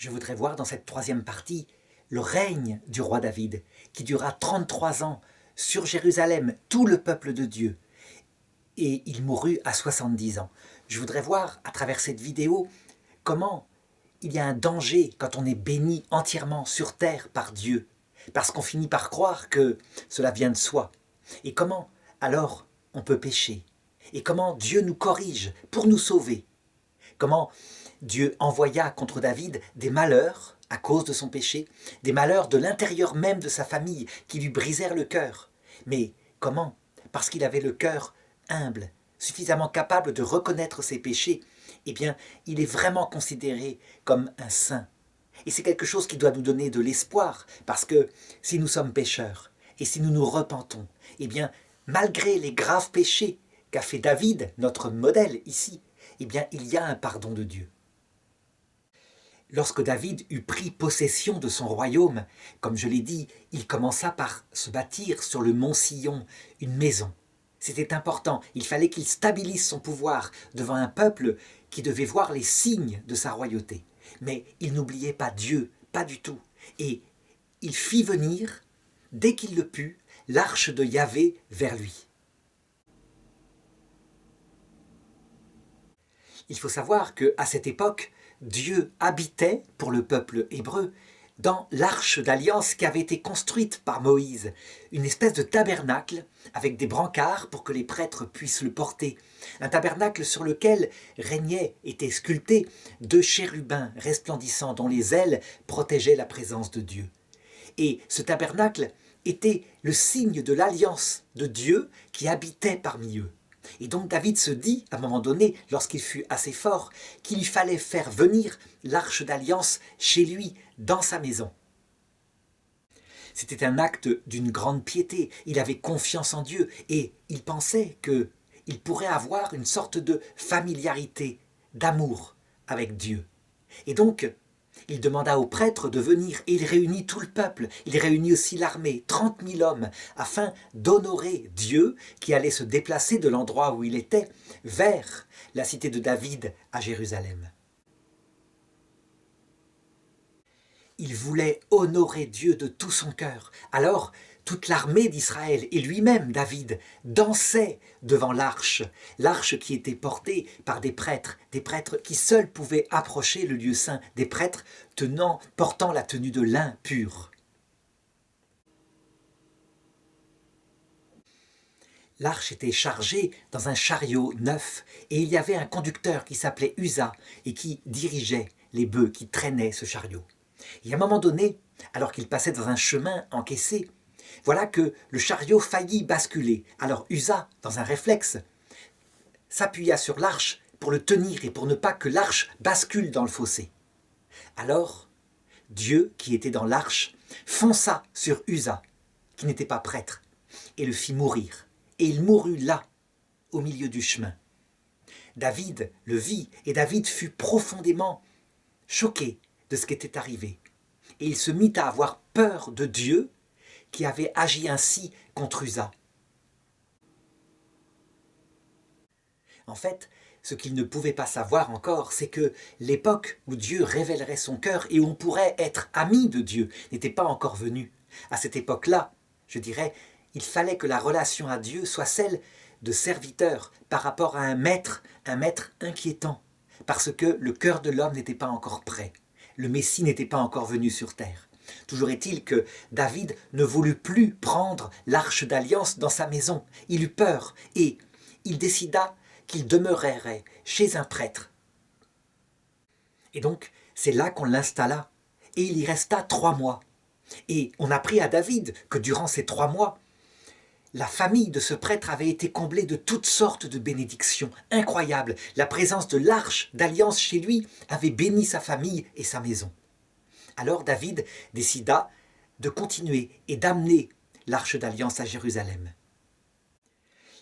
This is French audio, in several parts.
je voudrais voir dans cette troisième partie le règne du roi David, qui dura 33 ans sur Jérusalem, tout le peuple de Dieu. Et il mourut à 70 ans. Je voudrais voir à travers cette vidéo comment il y a un danger quand on est béni entièrement sur terre par Dieu, parce qu'on finit par croire que cela vient de soi. Et comment alors on peut pécher? Et comment Dieu nous corrige pour nous sauver? Comment Dieu envoya contre David des malheurs à cause de son péché, des malheurs de l'intérieur même de sa famille qui lui brisèrent le cœur. Mais comment? Parce qu'il avait le cœur humble, suffisamment capable de reconnaître ses péchés, eh bien, il est vraiment considéré comme un saint. Et c'est quelque chose qui doit nous donner de l'espoir, parce que si nous sommes pécheurs, et si nous nous repentons, eh bien, malgré les graves péchés qu'a fait David, notre modèle ici, eh bien, il y a un pardon de Dieu. Lorsque David eut pris possession de son royaume, comme je l'ai dit, il commença par se bâtir sur le mont Sion une maison. C'était important, il fallait qu'il stabilise son pouvoir devant un peuple qui devait voir les signes de sa royauté. Mais il n'oubliait pas Dieu, pas du tout. Et il fit venir, dès qu'il le put, l'arche de Yahvé vers lui. Il faut savoir qu'à cette époque, Dieu habitait, pour le peuple hébreu, dans l'arche d'alliance qui avait été construite par Moïse, une espèce de tabernacle avec des brancards pour que les prêtres puissent le porter. Un tabernacle sur lequel étaient sculptés 2 chérubins resplendissants dont les ailes protégeaient la présence de Dieu. Et ce tabernacle était le signe de l'alliance de Dieu qui habitait parmi eux. Et donc David se dit, à un moment donné, lorsqu'il fut assez fort, qu'il lui fallait faire venir l'arche d'alliance chez lui, dans sa maison. C'était un acte d'une grande piété, il avait confiance en Dieu et il pensait qu'il pourrait avoir une sorte de familiarité, d'amour avec Dieu. Et donc, il demanda aux prêtres de venir et il réunit tout le peuple, il réunit aussi l'armée, 30 000 hommes, afin d'honorer Dieu qui allait se déplacer de l'endroit où il était vers la cité de David à Jérusalem. Il voulait honorer Dieu de tout son cœur. Alors, toute l'armée d'Israël et lui-même, David, dansaient devant l'arche qui était portée par des prêtres qui seuls pouvaient approcher le lieu saint, des prêtres portant la tenue de lin pur. L'arche était chargée dans un chariot neuf et il y avait un conducteur qui s'appelait Uza et qui dirigeait les bœufs qui traînaient ce chariot. Et à un moment donné, alors qu'il passait dans un chemin encaissé, voilà que le chariot faillit basculer. Alors Uza, dans un réflexe, s'appuya sur l'arche pour le tenir et pour ne pas que l'arche bascule dans le fossé. Alors, Dieu, qui était dans l'arche, fonça sur Uza, qui n'était pas prêtre, et le fit mourir. Et il mourut là, au milieu du chemin. David le vit, et David fut profondément choqué de ce qui était arrivé. Et il se mit à avoir peur de Dieu qui avait agi ainsi contre Uza. En fait, ce qu'il ne pouvait pas savoir encore, c'est que l'époque où Dieu révélerait son cœur et où on pourrait être ami de Dieu n'était pas encore venue. À cette époque-là, je dirais, il fallait que la relation à Dieu soit celle de serviteur par rapport à un maître inquiétant, parce que le cœur de l'homme n'était pas encore prêt. Le Messie n'était pas encore venu sur terre. Toujours est-il que David ne voulut plus prendre l'arche d'alliance dans sa maison. Il eut peur et il décida qu'il demeurerait chez un prêtre. Et donc, c'est là qu'on l'installa. Et il y resta 3 mois. Et on apprit à David que durant ces 3 mois, la famille de ce prêtre avait été comblée de toutes sortes de bénédictions incroyables. La présence de l'arche d'alliance chez lui avait béni sa famille et sa maison. Alors David décida de continuer et d'amener l'arche d'alliance à Jérusalem.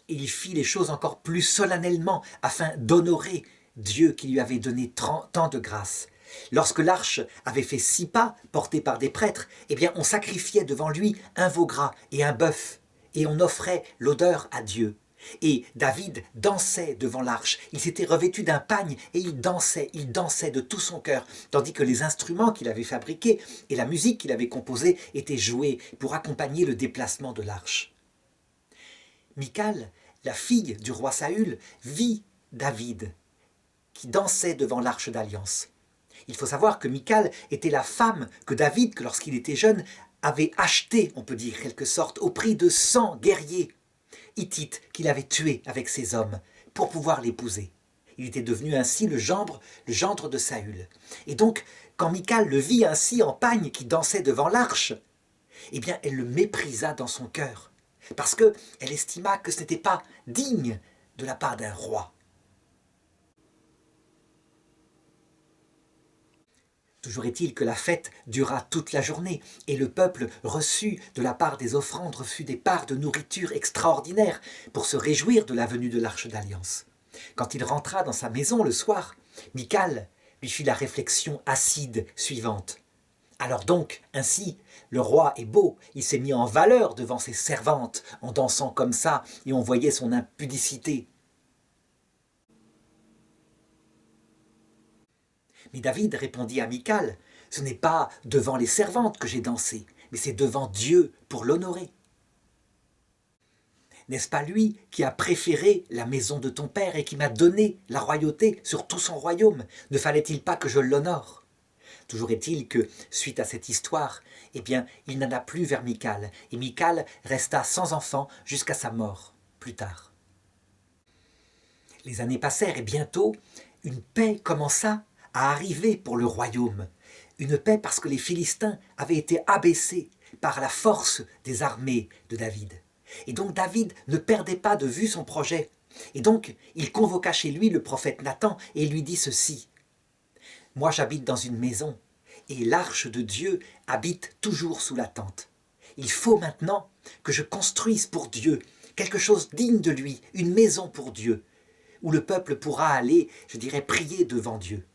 Et il fit les choses encore plus solennellement afin d'honorer Dieu qui lui avait donné tant de grâce. Lorsque l'arche avait fait 6 pas portés par des prêtres, eh bien on sacrifiait devant lui un veau gras et un bœuf et on offrait l'odeur à Dieu. Et David dansait devant l'arche, il s'était revêtu d'un pagne et il dansait de tout son cœur, tandis que les instruments qu'il avait fabriqués et la musique qu'il avait composée étaient joués pour accompagner le déplacement de l'arche. Michal, la fille du roi Saül, vit David qui dansait devant l'arche d'alliance. Il faut savoir que Michal était la femme que David, lorsqu'il était jeune, avait achetée, on peut dire quelque sorte, au prix de 100 guerriers hittites qu'il avait tués avec ses hommes pour pouvoir l'épouser. Il était devenu ainsi le gendre de Saül. Et donc, quand Michal le vit ainsi en pagne qui dansait devant l'arche, eh bien, elle le méprisa dans son cœur, parce qu'elle estima que ce n'était pas digne de la part d'un roi. Toujours est-il que la fête dura toute la journée et le peuple reçut de la part des offrandes reçut des parts de nourriture extraordinaires pour se réjouir de la venue de l'Arche d'Alliance. Quand il rentra dans sa maison le soir, Michal lui fit la réflexion acide suivante. Alors donc, ainsi, le roi est beau, il s'est mis en valeur devant ses servantes en dansant comme ça et on voyait son impudicité. Mais David répondit à Michal, « Ce n'est pas devant les servantes que j'ai dansé, mais c'est devant Dieu pour l'honorer. N'est-ce pas lui qui a préféré la maison de ton père et qui m'a donné la royauté sur tout son royaume? Ne fallait-il pas que je l'honore ?» Toujours est-il que, suite à cette histoire, eh bien, il n'en a plus vers Michal, et Michal resta sans enfant jusqu'à sa mort, plus tard. Les années passèrent et bientôt, une paix commença à arriver pour le royaume. Une paix parce que les Philistins avaient été abaissés par la force des armées de David. Et donc David ne perdait pas de vue son projet. Et donc il convoqua chez lui le prophète Nathan et lui dit ceci. « Moi j'habite dans une maison et l'arche de Dieu habite toujours sous la tente. Il faut maintenant que je construise pour Dieu quelque chose digne de lui, une maison pour Dieu, où le peuple pourra aller, je dirais, prier devant Dieu. »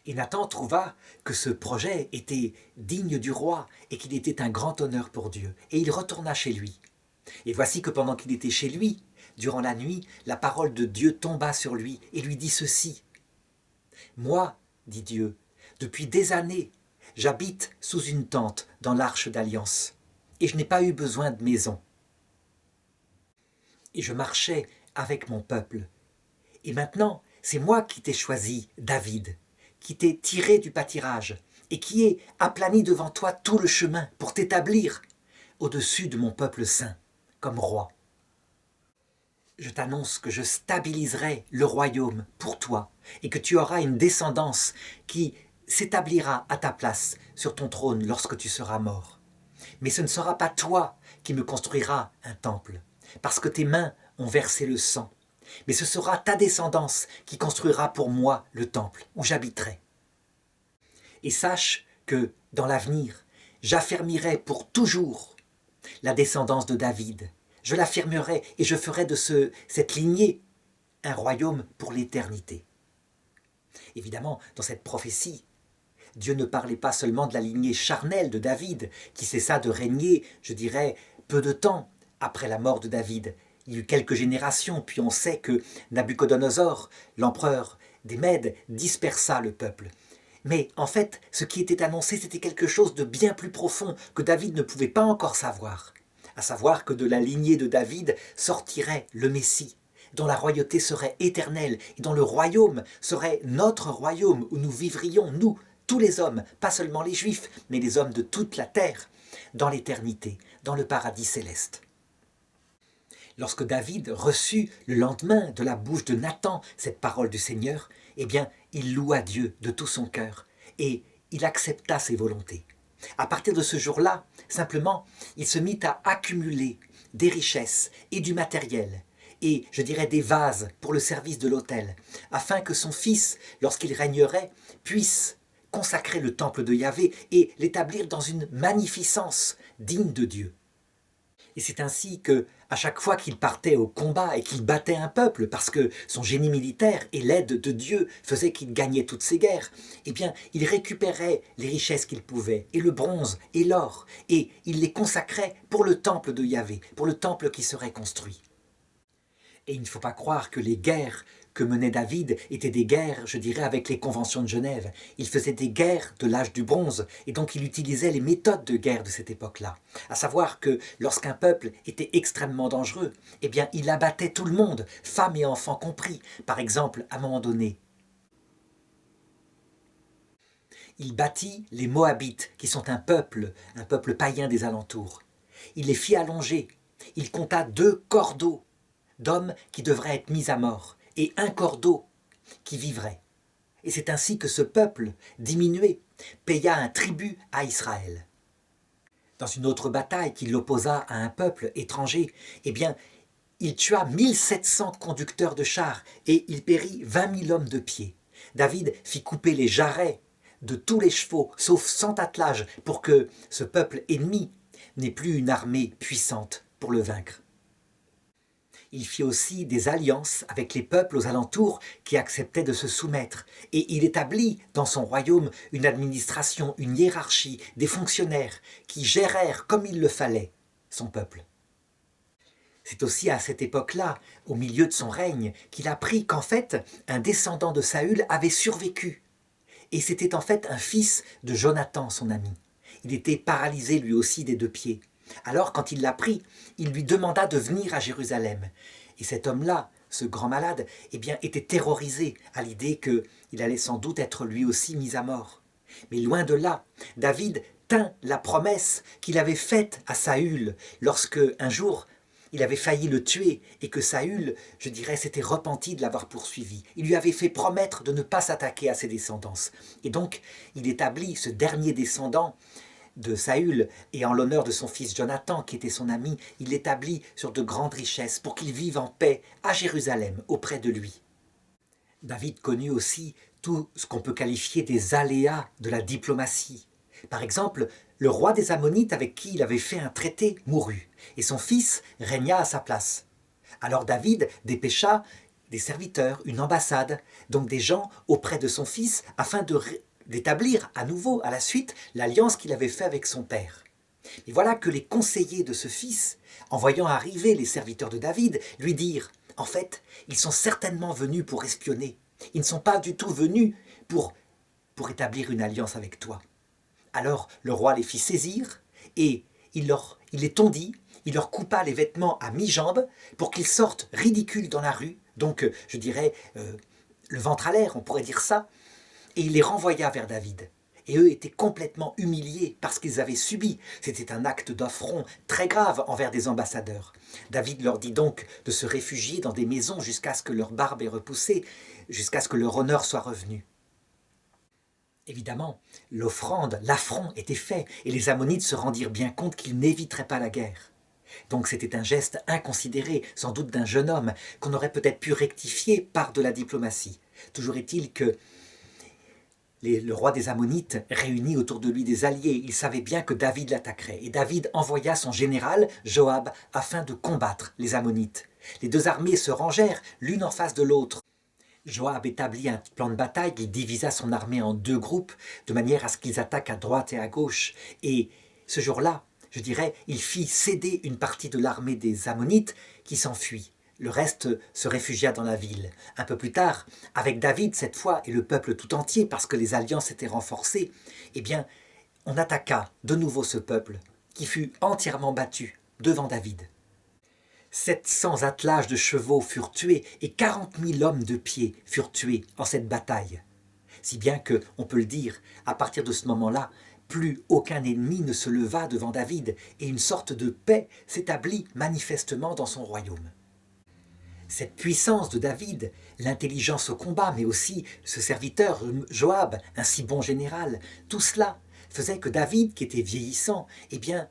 Et Nathan trouva que ce projet était digne du roi et qu'il était un grand honneur pour Dieu. Et il retourna chez lui. Et voici que pendant qu'il était chez lui, durant la nuit, la parole de Dieu tomba sur lui et lui dit ceci. « Moi, dit Dieu, depuis des années, j'habite sous une tente dans l'arche d'alliance et je n'ai pas eu besoin de maison. Et je marchais avec mon peuple. Et maintenant, c'est moi qui t'ai choisi, David, qui t'ai tiré du pâturage et qui ai aplani devant toi tout le chemin pour t'établir au-dessus de mon peuple saint, comme roi. Je t'annonce que je stabiliserai le royaume pour toi et que tu auras une descendance qui s'établira à ta place sur ton trône lorsque tu seras mort. Mais ce ne sera pas toi qui me construiras un temple, parce que tes mains ont versé le sang. Mais ce sera ta descendance qui construira pour moi le temple où j'habiterai. Et sache que, dans l'avenir, j'affermirai pour toujours la descendance de David. Je l'affirmerai et je ferai de cette lignée un royaume pour l'éternité. Évidemment, dans cette prophétie, Dieu ne parlait pas seulement de la lignée charnelle de David, qui cessa de régner, je dirais, peu de temps après la mort de David. Il y eut quelques générations, puis on sait que Nabuchodonosor, l'empereur des Mèdes, dispersa le peuple. Mais en fait, ce qui était annoncé, c'était quelque chose de bien plus profond que David ne pouvait pas encore savoir. À savoir que de la lignée de David sortirait le Messie, dont la royauté serait éternelle et dont le royaume serait notre royaume où nous vivrions, nous, tous les hommes, pas seulement les Juifs, mais les hommes de toute la terre, dans l'éternité, dans le paradis céleste. Lorsque David reçut le lendemain de la bouche de Nathan cette parole du Seigneur, eh bien, il loua Dieu de tout son cœur et il accepta ses volontés. À partir de ce jour-là, simplement, il se mit à accumuler des richesses et du matériel et, je dirais, des vases pour le service de l'autel, afin que son fils, lorsqu'il régnerait, puisse consacrer le temple de Yahvé et l'établir dans une magnificence digne de Dieu. Et c'est ainsi que, à chaque fois qu'il partait au combat et qu'il battait un peuple, parce que son génie militaire et l'aide de Dieu faisaient qu'il gagnait toutes ses guerres, eh bien, il récupérait les richesses qu'il pouvait, et le bronze, et l'or, et il les consacrait pour le temple de Yahvé, pour le temple qui serait construit. Et il ne faut pas croire que les guerres que menait David étaient des guerres, je dirais, avec les conventions de Genève. Il faisait des guerres de l'âge du bronze, et donc il utilisait les méthodes de guerre de cette époque-là. À savoir que lorsqu'un peuple était extrêmement dangereux, eh bien il abattait tout le monde, femmes et enfants compris. Par exemple, à un moment donné, il battit les Moabites, qui sont un peuple païen des alentours. Il les fit allonger. Il compta 2 cordeaux d'hommes qui devraient être mis à mort, et un cordeau qui vivrait. Et c'est ainsi que ce peuple, diminué, paya un tribut à Israël. Dans une autre bataille qui l'opposa à un peuple étranger, eh bien, il tua 1700 conducteurs de chars et il périt 20 000 hommes de pied. David fit couper les jarrets de tous les chevaux, sauf 100 attelages, pour que ce peuple ennemi n'ait plus une armée puissante pour le vaincre. Il fit aussi des alliances avec les peuples aux alentours qui acceptaient de se soumettre, et il établit dans son royaume une administration, une hiérarchie, des fonctionnaires qui gérèrent comme il le fallait son peuple. C'est aussi à cette époque-là, au milieu de son règne, qu'il apprit qu'en fait, un descendant de Saül avait survécu. Et c'était en fait un fils de Jonathan, son ami. Il était paralysé lui aussi des 2 pieds. Alors, quand il l'apprit, il lui demanda de venir à Jérusalem. Et cet homme-là, ce grand malade, eh bien, était terrorisé à l'idée qu'il allait sans doute être lui aussi mis à mort. Mais loin de là, David tint la promesse qu'il avait faite à Saül lorsque, un jour, il avait failli le tuer et que Saül, je dirais, s'était repenti de l'avoir poursuivi. Il lui avait fait promettre de ne pas s'attaquer à ses descendants. Et donc, il établit ce dernier descendant de Saül, et en l'honneur de son fils Jonathan, qui était son ami, il l'établit sur de grandes richesses pour qu'il vive en paix à Jérusalem, auprès de lui. David connut aussi tout ce qu'on peut qualifier des aléas de la diplomatie. Par exemple, le roi des Ammonites avec qui il avait fait un traité mourut, et son fils régna à sa place. Alors David dépêcha des serviteurs, une ambassade, donc des gens auprès de son fils, afin d'établir à nouveau, à la suite, l'alliance qu'il avait faite avec son père. Et voilà que les conseillers de ce fils, en voyant arriver les serviteurs de David, lui dirent « En fait, ils sont certainement venus pour espionner. Ils ne sont pas du tout venus pour établir une alliance avec toi. » Alors le roi les fit saisir et il les tondit, il leur coupa les vêtements à mi-jambe pour qu'ils sortent ridicules dans la rue, donc je dirais le ventre à l'air, on pourrait dire ça, et il les renvoya vers David. Et eux étaient complètement humiliés parce qu'ils avaient subi. C'était un acte d'affront très grave envers des ambassadeurs. David leur dit donc de se réfugier dans des maisons jusqu'à ce que leur barbe ait repoussé, jusqu'à ce que leur honneur soit revenu. Évidemment, l'offrande, l'affront était fait, et les Ammonites se rendirent bien compte qu'ils n'éviteraient pas la guerre. Donc c'était un geste inconsidéré, sans doute d'un jeune homme, qu'on aurait peut-être pu rectifier par de la diplomatie. Toujours est-il que le roi des Ammonites réunit autour de lui des alliés. Il savait bien que David l'attaquerait, et David envoya son général, Joab, afin de combattre les Ammonites. Les 2 armées se rangèrent, l'une en face de l'autre. Joab établit un plan de bataille, il divisa son armée en 2 groupes, de manière à ce qu'ils attaquent à droite et à gauche. Et ce jour-là, je dirais, il fit céder une partie de l'armée des Ammonites qui s'enfuit. Le reste se réfugia dans la ville. Un peu plus tard, avec David cette fois et le peuple tout entier, parce que les alliances étaient renforcées, eh bien, on attaqua de nouveau ce peuple, qui fut entièrement battu devant David. 700 attelages de chevaux furent tués et 40 000 hommes de pied furent tués en cette bataille. Si bien que, on peut le dire, à partir de ce moment-là, plus aucun ennemi ne se leva devant David et une sorte de paix s'établit manifestement dans son royaume. Cette puissance de David, l'intelligence au combat, mais aussi ce serviteur Joab, un si bon général, tout cela faisait que David, qui était vieillissant, eh bien,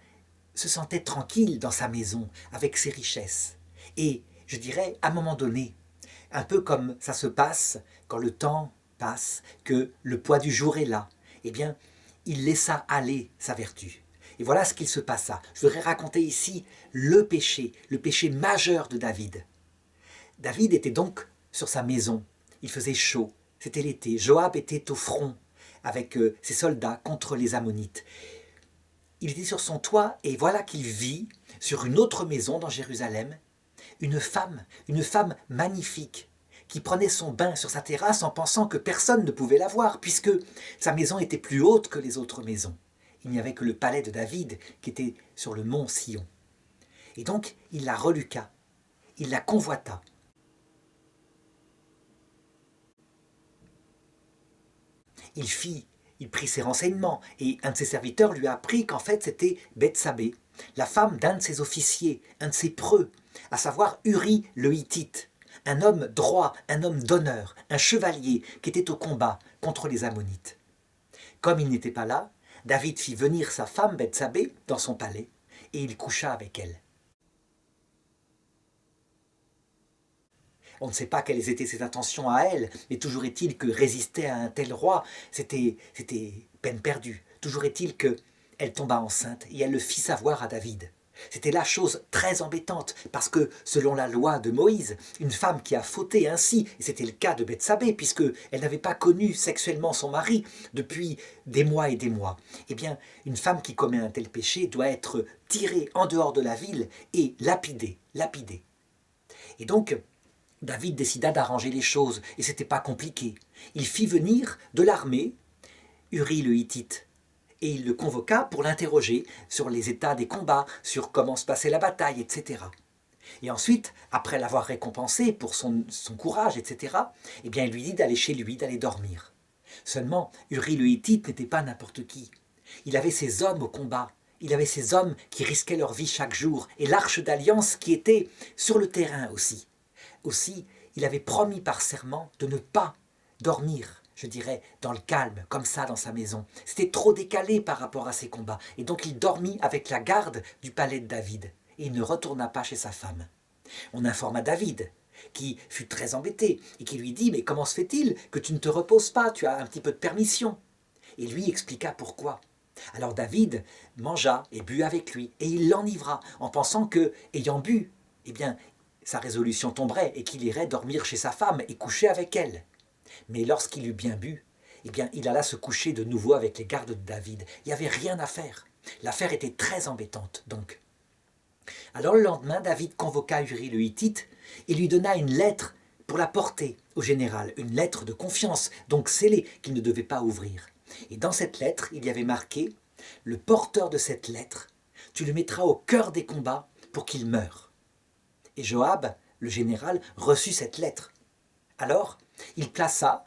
se sentait tranquille dans sa maison, avec ses richesses. Et, je dirais, à un moment donné, un peu comme ça se passe quand le temps passe, que le poids du jour est là, eh bien, il laissa aller sa vertu. Et voilà ce qu'il se passa. Je voudrais raconter ici le péché majeur de David. David était donc sur sa maison. Il faisait chaud, c'était l'été. Joab était au front avec ses soldats contre les Ammonites. Il était sur son toit et voilà qu'il vit, sur une autre maison dans Jérusalem, une femme magnifique, qui prenait son bain sur sa terrasse en pensant que personne ne pouvait la voir, puisque sa maison était plus haute que les autres maisons. Il n'y avait que le palais de David qui était sur le mont Sion. Et donc, il la reluqua, il la convoita. Il prit ses renseignements, et un de ses serviteurs lui a appris qu'en fait c'était Bethsabée, la femme d'un de ses officiers, un de ses preux, à savoir Uri le Hittite, un homme droit, un homme d'honneur, un chevalier qui était au combat contre les Ammonites. Comme il n'était pas là, David fit venir sa femme Bethsabée dans son palais, et il coucha avec elle. On ne sait pas quelles étaient ses intentions à elle, mais toujours est-il que résister à un tel roi, c'était peine perdue. Toujours est-il qu'elle tomba enceinte et elle le fit savoir à David. C'était la chose très embêtante, parce que, selon la loi de Moïse, une femme qui a fauté ainsi, et c'était le cas de Bethsabée, puisqu'elle n'avait pas connu sexuellement son mari depuis des mois et des mois, eh bien, une femme qui commet un tel péché doit être tirée en dehors de la ville et lapidée. Et donc, David décida d'arranger les choses, et c'était pas compliqué. Il fit venir de l'armée Uri le Hittite, et il le convoqua pour l'interroger sur les états des combats, sur comment se passait la bataille, etc. Et ensuite, après l'avoir récompensé pour son courage, etc., eh bien, il lui dit d'aller chez lui, d'aller dormir. Seulement, Uri le Hittite n'était pas n'importe qui. Il avait ses hommes au combat, il avait ses hommes qui risquaient leur vie chaque jour, et l'arche d'alliance qui était sur le terrain aussi. Aussi, il avait promis par serment de ne pas dormir, je dirais, dans le calme, comme ça, dans sa maison. C'était trop décalé par rapport à ses combats. Et donc il dormit avec la garde du palais de David. Et il ne retourna pas chez sa femme. On informa David, qui fut très embêté, et qui lui dit « Mais comment se fait-il que tu ne te reposes pas? Tu as un petit peu de permission. » Et lui expliqua pourquoi. Alors David mangea et but avec lui, et il l'enivra, en pensant que, ayant bu, eh bien, sa résolution tomberait et qu'il irait dormir chez sa femme et coucher avec elle. Mais lorsqu'il eut bien bu, eh bien, il alla se coucher de nouveau avec les gardes de David. Il n'y avait rien à faire. L'affaire était très embêtante, donc. Alors le lendemain, David convoqua Uri le Hittite et lui donna une lettre pour la porter au général, une lettre de confiance, donc scellée, qu'il ne devait pas ouvrir. Et dans cette lettre, il y avait marqué « Le porteur de cette lettre, tu le mettras au cœur des combats pour qu'il meure. » Et Joab, le général, reçut cette lettre. Alors, il plaça,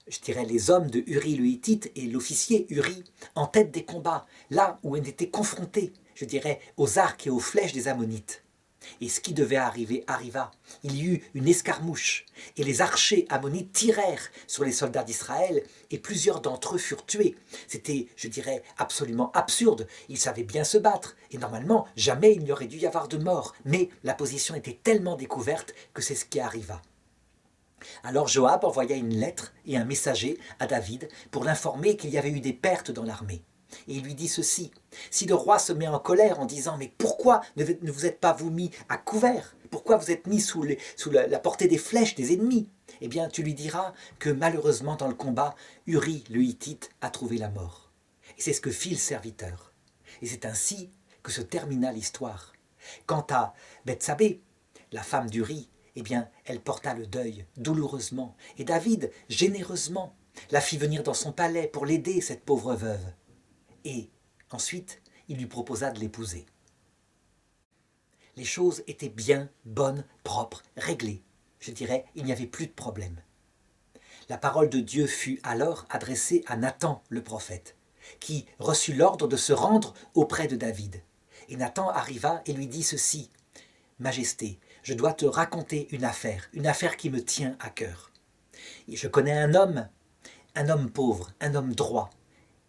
je dirais, les hommes de Uri le Hittite et l'officier Uri en tête des combats, là où ils étaient confrontés, je dirais, aux arcs et aux flèches des Ammonites. Et ce qui devait arriver arriva. Il y eut une escarmouche, et les archers ammonites tirèrent sur les soldats d'Israël, et plusieurs d'entre eux furent tués. C'était, je dirais, absolument absurde. Ils savaient bien se battre, et normalement, jamais il n'y aurait dû y avoir de mort. Mais la position était tellement découverte que c'est ce qui arriva. Alors Joab envoya une lettre et un messager à David pour l'informer qu'il y avait eu des pertes dans l'armée. Et il lui dit ceci, si le roi se met en colère en disant « Mais pourquoi ne vous êtes pas vous mis à couvert? Pourquoi vous êtes mis sous la portée des flèches des ennemis ?» Eh bien, tu lui diras que malheureusement dans le combat, Uri le Hittite a trouvé la mort. Et c'est ce que fit le serviteur. Et c'est ainsi que se termina l'histoire. Quant à Bethsabée, la femme d'Uri, eh bien, elle porta le deuil douloureusement. Et David, généreusement, la fit venir dans son palais pour l'aider, cette pauvre veuve. Et ensuite, il lui proposa de l'épouser. Les choses étaient bien, bonnes, propres, réglées. Je dirais, il n'y avait plus de problème. La parole de Dieu fut alors adressée à Nathan, le prophète, qui reçut l'ordre de se rendre auprès de David. Et Nathan arriva et lui dit ceci, « Majesté, je dois te raconter une affaire qui me tient à cœur. Et je connais un homme pauvre, un homme droit.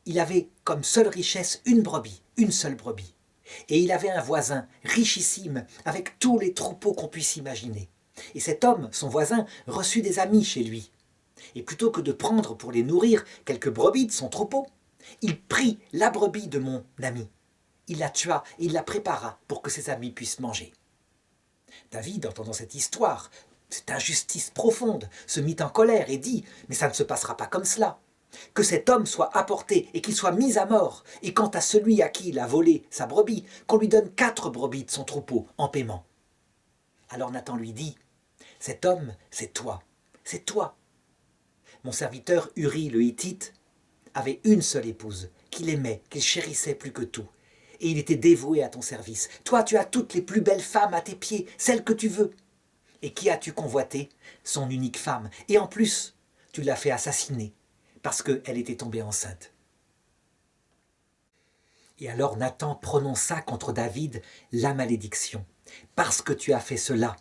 Il avait comme seule richesse une brebis, une seule brebis. Et il avait un voisin richissime, avec tous les troupeaux qu'on puisse imaginer. Et cet homme, son voisin, reçut des amis chez lui. Et plutôt que de prendre pour les nourrir quelques brebis de son troupeau, il prit la brebis de mon ami. Il la tua et il la prépara pour que ses amis puissent manger. David, entendant cette histoire, cette injustice profonde, se mit en colère et dit « Mais ça ne se passera pas comme cela. Que cet homme soit apporté et qu'il soit mis à mort, et quant à celui à qui il a volé sa brebis, qu'on lui donne 4 brebis de son troupeau en paiement. » Alors Nathan lui dit, cet homme, c'est toi, c'est toi. Mon serviteur Uri le Hittite avait une seule épouse, qu'il aimait, qu'il chérissait plus que tout. Et il était dévoué à ton service. Toi, tu as toutes les plus belles femmes à tes pieds, celles que tu veux. Et qui as-tu convoité? Son unique femme. Et en plus, tu l'as fait assassiner, parce qu'elle était tombée enceinte. Et alors Nathan prononça contre David la malédiction. Parce que tu as fait cela,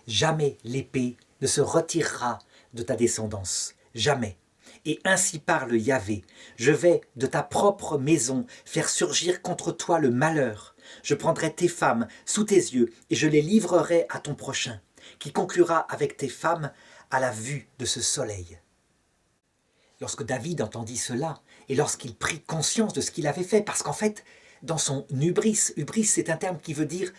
jamais l'épée ne se retirera de ta descendance. Jamais. Et ainsi parle Yahvé, je vais de ta propre maison faire surgir contre toi le malheur. Je prendrai tes femmes sous tes yeux et je les livrerai à ton prochain, qui conclura avec tes femmes à la vue de ce soleil. Lorsque David entendit cela, et lorsqu'il prit conscience de ce qu'il avait fait, parce qu'en fait, dans son hubris c'est un terme qui veut dire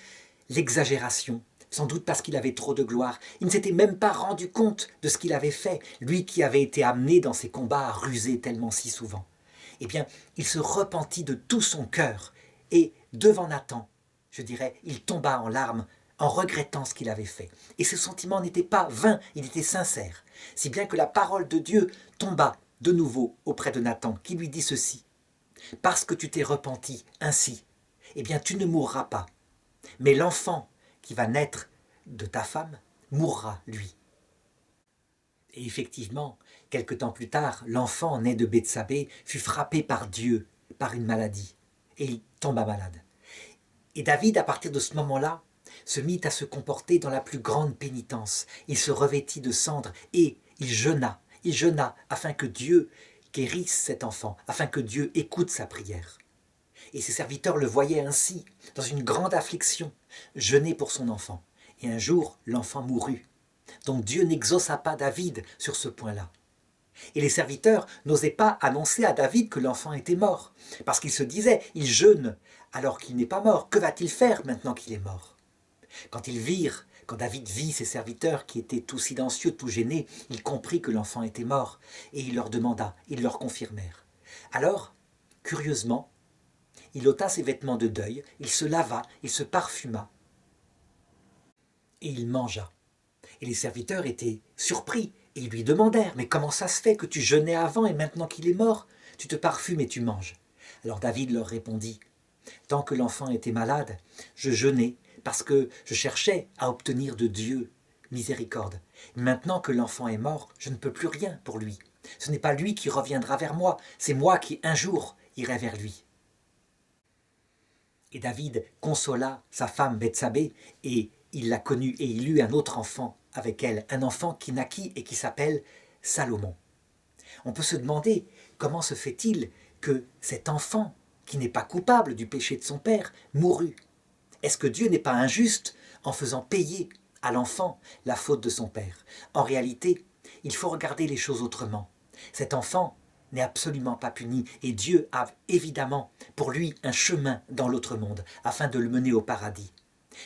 l'exagération, sans doute parce qu'il avait trop de gloire. Il ne s'était même pas rendu compte de ce qu'il avait fait, lui qui avait été amené dans ces combats à ruser tellement si souvent. Eh bien, il se repentit de tout son cœur, et devant Nathan, je dirais, il tomba en larmes, en regrettant ce qu'il avait fait. Et ce sentiment n'était pas vain, il était sincère, si bien que la parole de Dieu tomba de nouveau auprès de Nathan, qui lui dit ceci. « Parce que tu t'es repenti ainsi, eh bien tu ne mourras pas, mais l'enfant qui va naître de ta femme mourra, lui. » Et effectivement, quelque temps plus tard, l'enfant né de Bethsabée fut frappé par Dieu, par une maladie, et il tomba malade. Et David, à partir de ce moment-là, se mit à se comporter dans la plus grande pénitence. Il se revêtit de cendres et il jeûna afin que Dieu guérisse cet enfant, afin que Dieu écoute sa prière. Et ses serviteurs le voyaient ainsi, dans une grande affliction, jeûner pour son enfant. Et un jour, l'enfant mourut. Donc Dieu n'exauça pas David sur ce point-là. Et les serviteurs n'osaient pas annoncer à David que l'enfant était mort, parce qu'ils se disaient, il jeûne alors qu'il n'est pas mort, que va-t-il faire maintenant qu'il est mort? Quand David vit ses serviteurs qui étaient tout silencieux, tout gênés, il comprit que l'enfant était mort, et il leur demanda, ils leur confirmèrent. Alors, curieusement, il ôta ses vêtements de deuil, il se lava, il se parfuma, et il mangea. Et les serviteurs étaient surpris, et ils lui demandèrent, « Mais comment ça se fait que tu jeûnais avant, et maintenant qu'il est mort, tu te parfumes et tu manges ?» Alors David leur répondit, « Tant que l'enfant était malade, je jeûnais, parce que je cherchais à obtenir de Dieu miséricorde. Maintenant que l'enfant est mort, je ne peux plus rien pour lui. Ce n'est pas lui qui reviendra vers moi, c'est moi qui un jour irai vers lui. » Et David consola sa femme Bethsabée, et il la connut, et il eut un autre enfant avec elle, un enfant qui naquit et qui s'appelle Salomon. On peut se demander comment se fait-il que cet enfant, qui n'est pas coupable du péché de son père, mourut. Est-ce que Dieu n'est pas injuste en faisant payer à l'enfant la faute de son père? En réalité, il faut regarder les choses autrement. Cet enfant n'est absolument pas puni et Dieu a évidemment pour lui un chemin dans l'autre monde afin de le mener au paradis.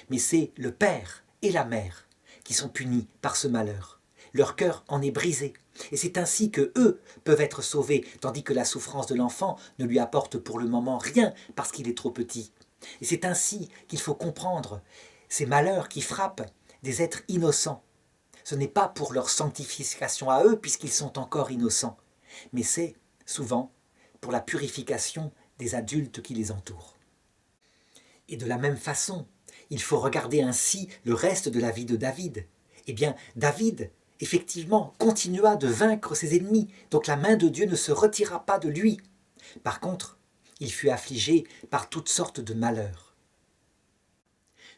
Mais c'est le père et la mère qui sont punis par ce malheur. Leur cœur en est brisé et c'est ainsi que eux peuvent être sauvés tandis que la souffrance de l'enfant ne lui apporte pour le moment rien parce qu'il est trop petit. Et c'est ainsi qu'il faut comprendre ces malheurs qui frappent des êtres innocents. Ce n'est pas pour leur sanctification à eux, puisqu'ils sont encore innocents, mais c'est souvent pour la purification des adultes qui les entourent. Et de la même façon, il faut regarder ainsi le reste de la vie de David. Eh bien, David, effectivement, continua de vaincre ses ennemis, donc la main de Dieu ne se retira pas de lui. Par contre, il fut affligé par toutes sortes de malheurs.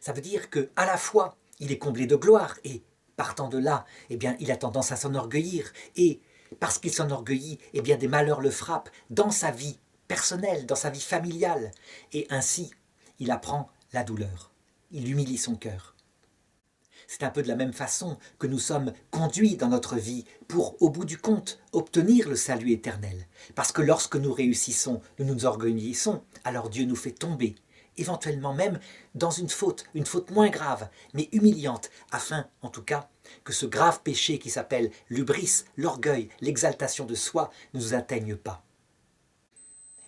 Ça veut dire qu'à la fois, il est comblé de gloire et, partant de là, eh bien, il a tendance à s'enorgueillir. Et parce qu'il s'enorgueillit, eh bien, des malheurs le frappent dans sa vie personnelle, dans sa vie familiale. Et ainsi, il apprend la douleur. Il humilie son cœur. C'est un peu de la même façon que nous sommes conduits dans notre vie pour, au bout du compte, obtenir le salut éternel. Parce que lorsque nous réussissons, nous nous orgueillissons, alors Dieu nous fait tomber, éventuellement même dans une faute moins grave, mais humiliante, afin, en tout cas, que ce grave péché qui s'appelle l'hubris, l'orgueil, l'exaltation de soi, ne nous atteigne pas.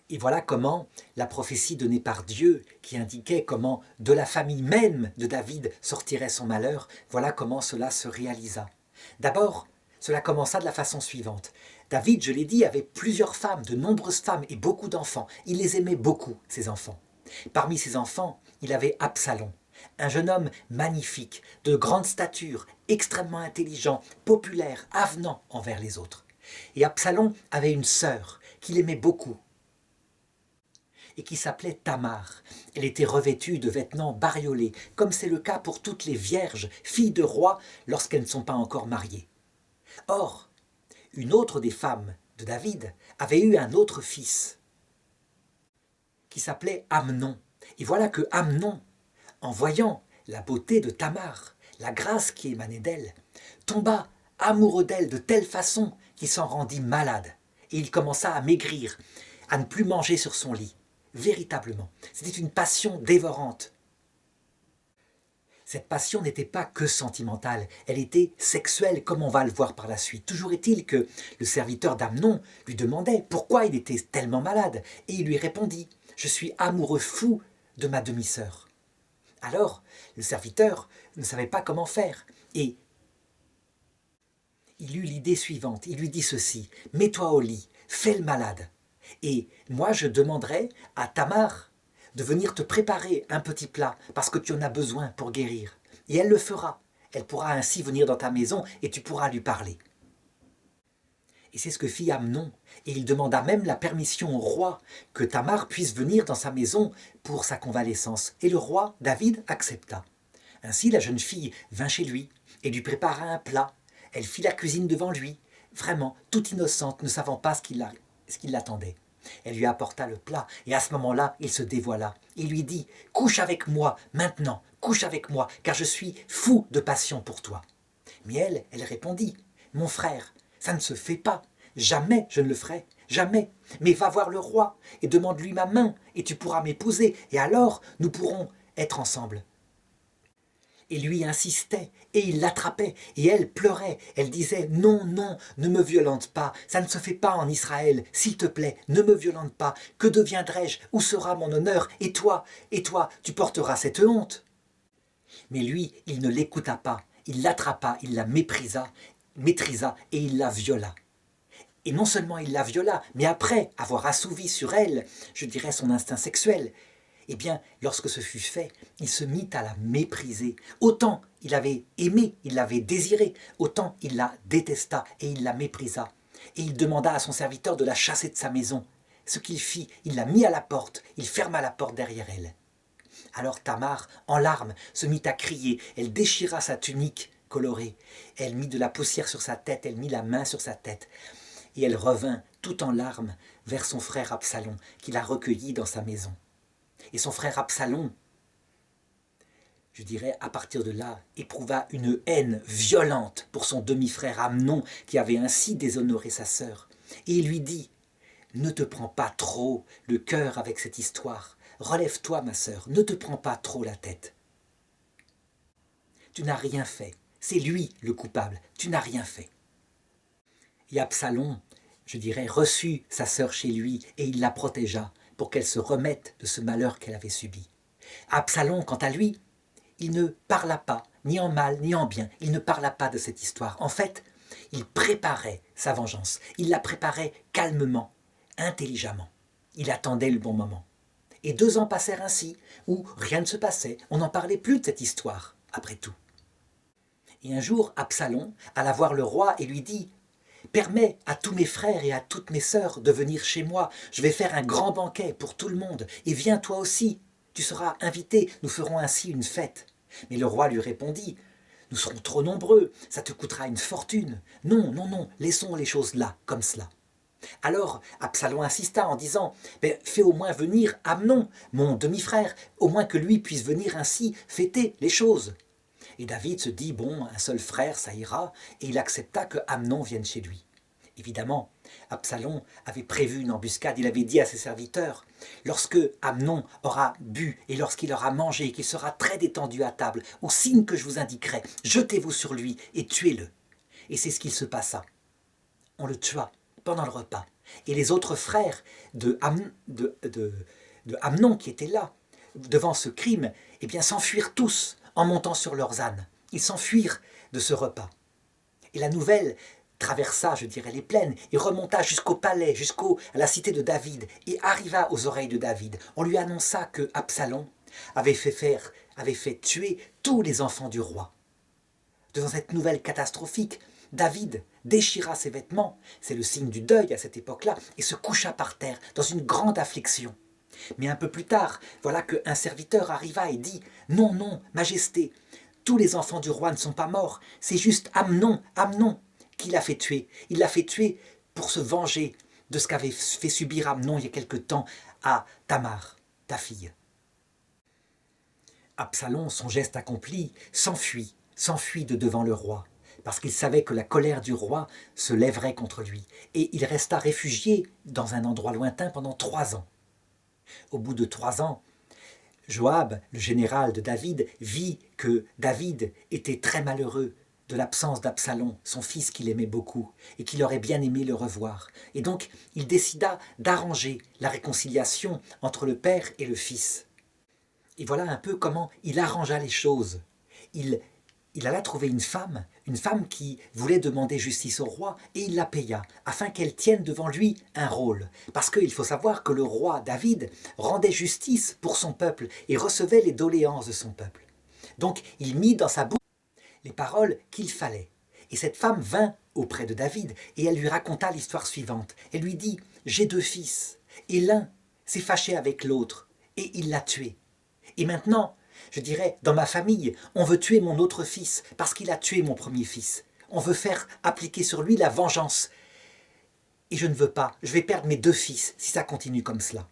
Et voilà comment la prophétie donnée par Dieu, qui indiquait comment de la famille même de David sortirait son malheur, voilà comment cela se réalisa. D'abord, cela commença de la façon suivante. David, je l'ai dit, avait plusieurs femmes, de nombreuses femmes et beaucoup d'enfants. Il les aimait beaucoup, ces enfants. Parmi ses enfants, il avait Absalom, un jeune homme magnifique, de grande stature, extrêmement intelligent, populaire, avenant envers les autres. Et Absalom avait une sœur qu'il aimait beaucoup et qui s'appelait Tamar. Elle était revêtue de vêtements bariolés, comme c'est le cas pour toutes les vierges, filles de rois, lorsqu'elles ne sont pas encore mariées. Or, une autre des femmes de David avait eu un autre fils, qui s'appelait Amnon. Et voilà que Amnon, en voyant la beauté de Tamar, la grâce qui émanait d'elle, tomba amoureux d'elle de telle façon qu'il s'en rendit malade. Et il commença à maigrir, à ne plus manger sur son lit. Véritablement, c'était une passion dévorante. Cette passion n'était pas que sentimentale, elle était sexuelle, comme on va le voir par la suite. Toujours est-il que le serviteur d'Amnon lui demandait pourquoi il était tellement malade, et il lui répondit « Je suis amoureux fou de ma demi-sœur ». Alors, le serviteur ne savait pas comment faire, et il eut l'idée suivante, il lui dit ceci « Mets-toi au lit, fais le malade, et moi je demanderai à Tamar de venir te préparer un petit plat parce que tu en as besoin pour guérir. Et elle le fera. Elle pourra ainsi venir dans ta maison et tu pourras lui parler. » Et c'est ce que fit Amnon. Et il demanda même la permission au roi que Tamar puisse venir dans sa maison pour sa convalescence. Et le roi, David, accepta. Ainsi la jeune fille vint chez lui et lui prépara un plat. Elle fit la cuisine devant lui, vraiment toute innocente, ne savant pas ce qui l'attendait. Elle lui apporta le plat, et à ce moment-là, il se dévoila. Il lui dit « Couche avec moi, maintenant, couche avec moi, car je suis fou de passion pour toi. » Mais elle répondit « Mon frère, ça ne se fait pas, jamais je ne le ferai, jamais. Mais va voir le roi, et demande-lui ma main, et tu pourras m'épouser, et alors nous pourrons être ensemble. » Et lui insistait, et il l'attrapait, et elle pleurait. Elle disait « Non, non, ne me violente pas, ça ne se fait pas en Israël, s'il te plaît, ne me violente pas. Que deviendrai-je? Où sera mon honneur? Et toi, tu porteras cette honte. » Mais lui, il ne l'écouta pas, il l'attrapa, il la maîtrisa, et il la viola. Et non seulement il la viola, mais après avoir assouvi sur elle, je dirais son instinct sexuel, eh bien, lorsque ce fut fait, il se mit à la mépriser. Autant il avait aimé, il l'avait désirée, autant il la détesta et il la méprisa. Et il demanda à son serviteur de la chasser de sa maison. Ce qu'il fit, il la mit à la porte, il ferma la porte derrière elle. Alors Tamar, en larmes, se mit à crier, elle déchira sa tunique colorée, elle mit de la poussière sur sa tête, elle mit la main sur sa tête, et elle revint, tout en larmes, vers son frère Absalom, qui la recueillit dans sa maison. Et son frère Absalom, je dirais, à partir de là, éprouva une haine violente pour son demi-frère Amnon, qui avait ainsi déshonoré sa sœur. Et il lui dit « Ne te prends pas trop le cœur avec cette histoire. Relève-toi, ma sœur, ne te prends pas trop la tête. Tu n'as rien fait. C'est lui le coupable. Tu n'as rien fait. » Et Absalom, je dirais, reçut sa sœur chez lui et il la protégea pour qu'elle se remette de ce malheur qu'elle avait subi. Absalom, quant à lui, il ne parla pas, ni en mal, ni en bien, il ne parla pas de cette histoire. En fait, il préparait sa vengeance, il la préparait calmement, intelligemment. Il attendait le bon moment. Et 2 ans passèrent ainsi, où rien ne se passait, on n'en parlait plus de cette histoire, après tout. Et un jour, Absalom alla voir le roi et lui dit « Permets à tous mes frères et à toutes mes sœurs de venir chez moi. Je vais faire un grand banquet pour tout le monde. Et viens toi aussi. Tu seras invité. Nous ferons ainsi une fête. » Mais le roi lui répondit « Nous serons trop nombreux. Ça te coûtera une fortune. Non, non, non. Laissons les choses là, comme cela. » Alors Absalom insista en disant « Fais au moins venir Amnon, mon demi-frère, au moins que lui puisse venir ainsi fêter les choses. » Et David se dit, bon, un seul frère, ça ira, et il accepta que Amnon vienne chez lui. Évidemment, Absalom avait prévu une embuscade, il avait dit à ses serviteurs, lorsque Amnon aura bu et lorsqu'il aura mangé et qu'il sera très détendu à table, au signe que je vous indiquerai, jetez-vous sur lui et tuez-le. Et c'est ce qu'il se passa. On le tua pendant le repas. Et les autres frères de Amnon qui étaient là, devant ce crime, eh bien s'enfuirent tous en montant sur leurs ânes. Ils s'enfuirent de ce repas. Et la nouvelle traversa, je dirais, les plaines et remonta jusqu'au palais, jusqu'à la cité de David et arriva aux oreilles de David. On lui annonça que Absalom avait fait tuer tous les enfants du roi. Devant cette nouvelle catastrophique, David déchira ses vêtements, c'est le signe du deuil à cette époque-là, et se coucha par terre dans une grande affliction. Mais un peu plus tard, voilà qu'un serviteur arriva et dit « Non, non, Majesté, tous les enfants du roi ne sont pas morts, c'est juste Amnon qui l'a fait tuer. Il l'a fait tuer pour se venger de ce qu'avait fait subir Amnon il y a quelque temps à Tamar, ta fille. » Absalom, son geste accompli, s'enfuit de devant le roi, parce qu'il savait que la colère du roi se lèverait contre lui, et il resta réfugié dans un endroit lointain pendant 3 ans. Au bout de 3 ans, Joab, le général de David, vit que David était très malheureux de l'absence d'Absalom, son fils qu'il aimait beaucoup, et qu'il aurait bien aimé le revoir. Et donc, il décida d'arranger la réconciliation entre le père et le fils. Et voilà un peu comment il arrangea les choses. Il alla trouver une femme qui voulait demander justice au roi, et il la paya, afin qu'elle tienne devant lui un rôle. Parce qu'il faut savoir que le roi David rendait justice pour son peuple et recevait les doléances de son peuple. Donc il mit dans sa bouche les paroles qu'il fallait. Et cette femme vint auprès de David, et elle lui raconta l'histoire suivante. Elle lui dit « J'ai 2 fils, et l'un s'est fâché avec l'autre, et il l'a tué. Et maintenant, je dirais, dans ma famille, on veut tuer mon autre fils parce qu'il a tué mon premier fils. On veut faire appliquer sur lui la vengeance. Et je ne veux pas, je vais perdre mes 2 fils si ça continue comme cela. »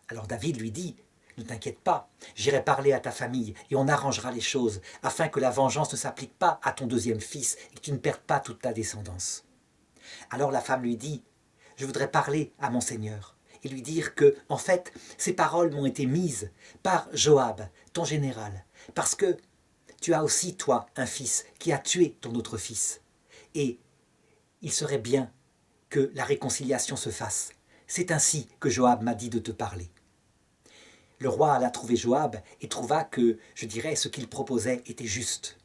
Alors David lui dit, « Ne t'inquiète pas, j'irai parler à ta famille et on arrangera les choses afin que la vengeance ne s'applique pas à ton 2e fils et que tu ne perdes pas toute ta descendance. » Alors la femme lui dit, « Je voudrais parler à mon seigneur. » Et lui dire que, en fait, ces paroles m'ont été mises par Joab, ton général, parce que tu as aussi, toi, un fils qui a tué ton autre fils. Et il serait bien que la réconciliation se fasse. C'est ainsi que Joab m'a dit de te parler. Le roi alla trouver Joab et trouva que, je dirais, ce qu'il proposait était juste.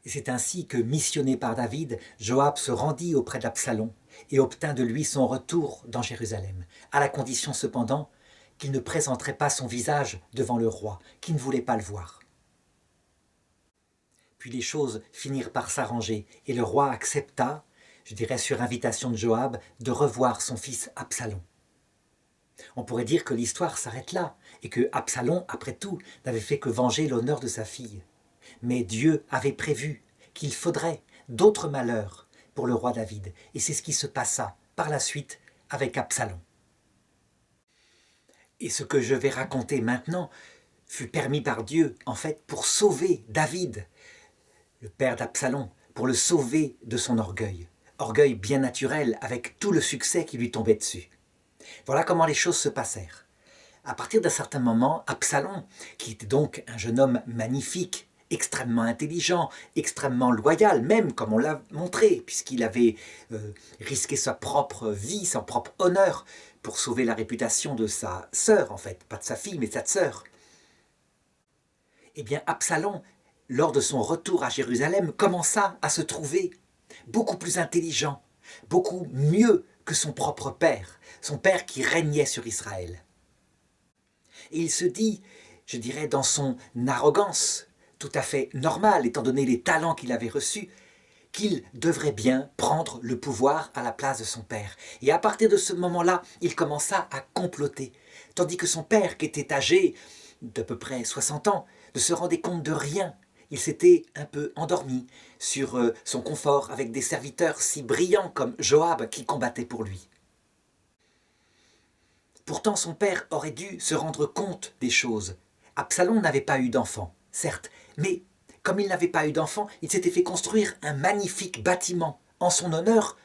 Et c'est ainsi que, missionné par David, Joab se rendit auprès d'Absalom et obtint de lui son retour dans Jérusalem, à la condition cependant qu'il ne présenterait pas son visage devant le roi, qui ne voulait pas le voir. Puis les choses finirent par s'arranger, et le roi accepta, je dirais sur invitation de Joab, de revoir son fils Absalom. On pourrait dire que l'histoire s'arrête là, et que Absalom, après tout, n'avait fait que venger l'honneur de sa fille. Mais Dieu avait prévu qu'il faudrait d'autres malheurs pour le roi David. Et c'est ce qui se passa par la suite avec Absalom. Et ce que je vais raconter maintenant fut permis par Dieu, en fait, pour sauver David, le père d'Absalom, pour le sauver de son orgueil. Orgueil bien naturel, avec tout le succès qui lui tombait dessus. Voilà comment les choses se passèrent. À partir d'un certain moment, Absalom, qui était donc un jeune homme magnifique, extrêmement intelligent, extrêmement loyal, même comme on l'a montré, puisqu'il avait risqué sa propre vie, son propre honneur, pour sauver la réputation de sa sœur, en fait, pas de sa fille, mais de sa sœur. Eh bien, Absalom, lors de son retour à Jérusalem, commença à se trouver beaucoup plus intelligent, beaucoup mieux que son propre père, son père qui régnait sur Israël. Et il se dit, je dirais dans son arrogance, tout à fait normale, étant donné les talents qu'il avait reçus, qu'il devrait bien prendre le pouvoir à la place de son père. Et à partir de ce moment-là, il commença à comploter, tandis que son père, qui était âgé d'à peu près 60 ans, ne se rendait compte de rien. Il s'était un peu endormi sur son confort avec des serviteurs si brillants comme Joab qui combattait pour lui. Pourtant, son père aurait dû se rendre compte des choses. Absalom n'avait pas eu d'enfant, certes, mais comme il n'avait pas eu d'enfant, il s'était fait construire un magnifique bâtiment en son honneur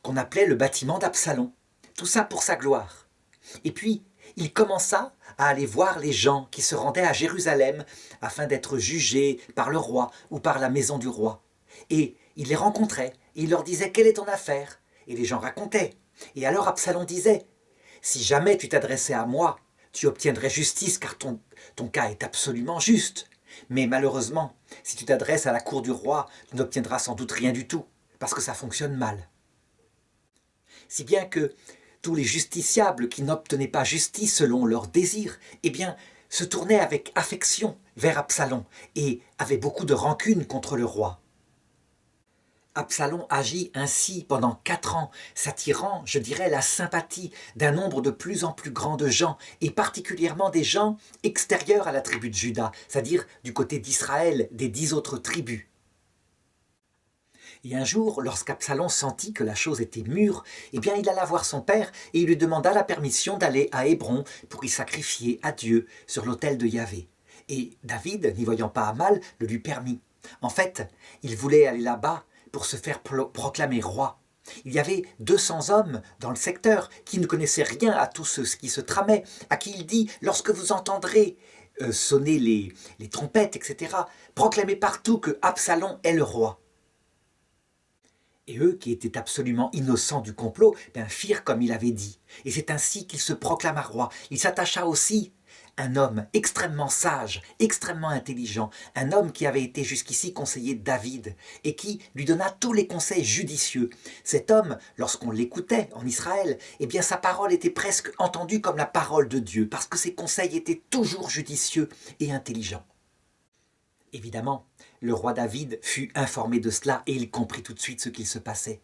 qu'on appelait le bâtiment d'Absalom. Tout ça pour sa gloire. Et puis, il commença à aller voir les gens qui se rendaient à Jérusalem afin d'être jugés par le roi ou par la maison du roi. Et il les rencontrait et il leur disait « Quelle est ton affaire ?» Et les gens racontaient. Et alors Absalom disait, « Si jamais tu t'adressais à moi, tu obtiendrais justice car ton cas est absolument juste. Mais malheureusement, si tu t'adresses à la cour du roi, tu n'obtiendras sans doute rien du tout, parce que ça fonctionne mal. » Si bien que tous les justiciables qui n'obtenaient pas justice selon leurs désirs, eh bien, se tournaient avec affection vers Absalom et avaient beaucoup de rancune contre le roi. Absalom agit ainsi pendant 4 ans, s'attirant, je dirais, la sympathie d'un nombre de plus en plus grand de gens, et particulièrement des gens extérieurs à la tribu de Juda, c'est-à-dire du côté d'Israël, des 10 autres tribus. Et un jour, lorsqu'Absalom sentit que la chose était mûre, eh bien il alla voir son père et il lui demanda la permission d'aller à Hébron pour y sacrifier à Dieu sur l'autel de Yahvé. Et David, n'y voyant pas à mal, le lui permit. En fait, il voulait aller là-bas pour se faire proclamer roi. Il y avait 200 hommes dans le secteur qui ne connaissaient rien à tout ce qui se tramait, à qui il dit « Lorsque vous entendrez sonner les trompettes, etc., proclamez partout que Absalom est le roi. » Et eux, qui étaient absolument innocents du complot, firent comme il avait dit. Et c'est ainsi qu'il se proclama roi. Il s'attacha aussi un homme extrêmement sage, extrêmement intelligent, un homme qui avait été jusqu'ici conseiller de David et qui lui donna tous les conseils judicieux. Cet homme, lorsqu'on l'écoutait en Israël, eh bien sa parole était presque entendue comme la parole de Dieu, parce que ses conseils étaient toujours judicieux et intelligents. Évidemment, le roi David fut informé de cela et il comprit tout de suite ce qu'il se passait.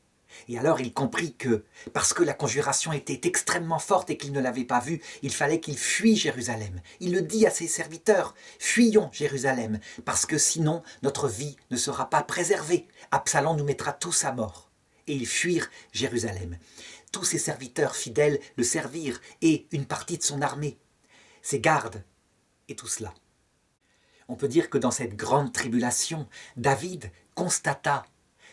Et alors il comprit que, parce que la conjuration était extrêmement forte et qu'il ne l'avait pas vue, il fallait qu'il fuit Jérusalem. Il le dit à ses serviteurs, « Fuyons Jérusalem, parce que sinon notre vie ne sera pas préservée. Absalom nous mettra tous à mort. » Et ils fuirent Jérusalem. Tous ses serviteurs fidèles le servirent et une partie de son armée, ses gardes et tout cela. On peut dire que dans cette grande tribulation, David constata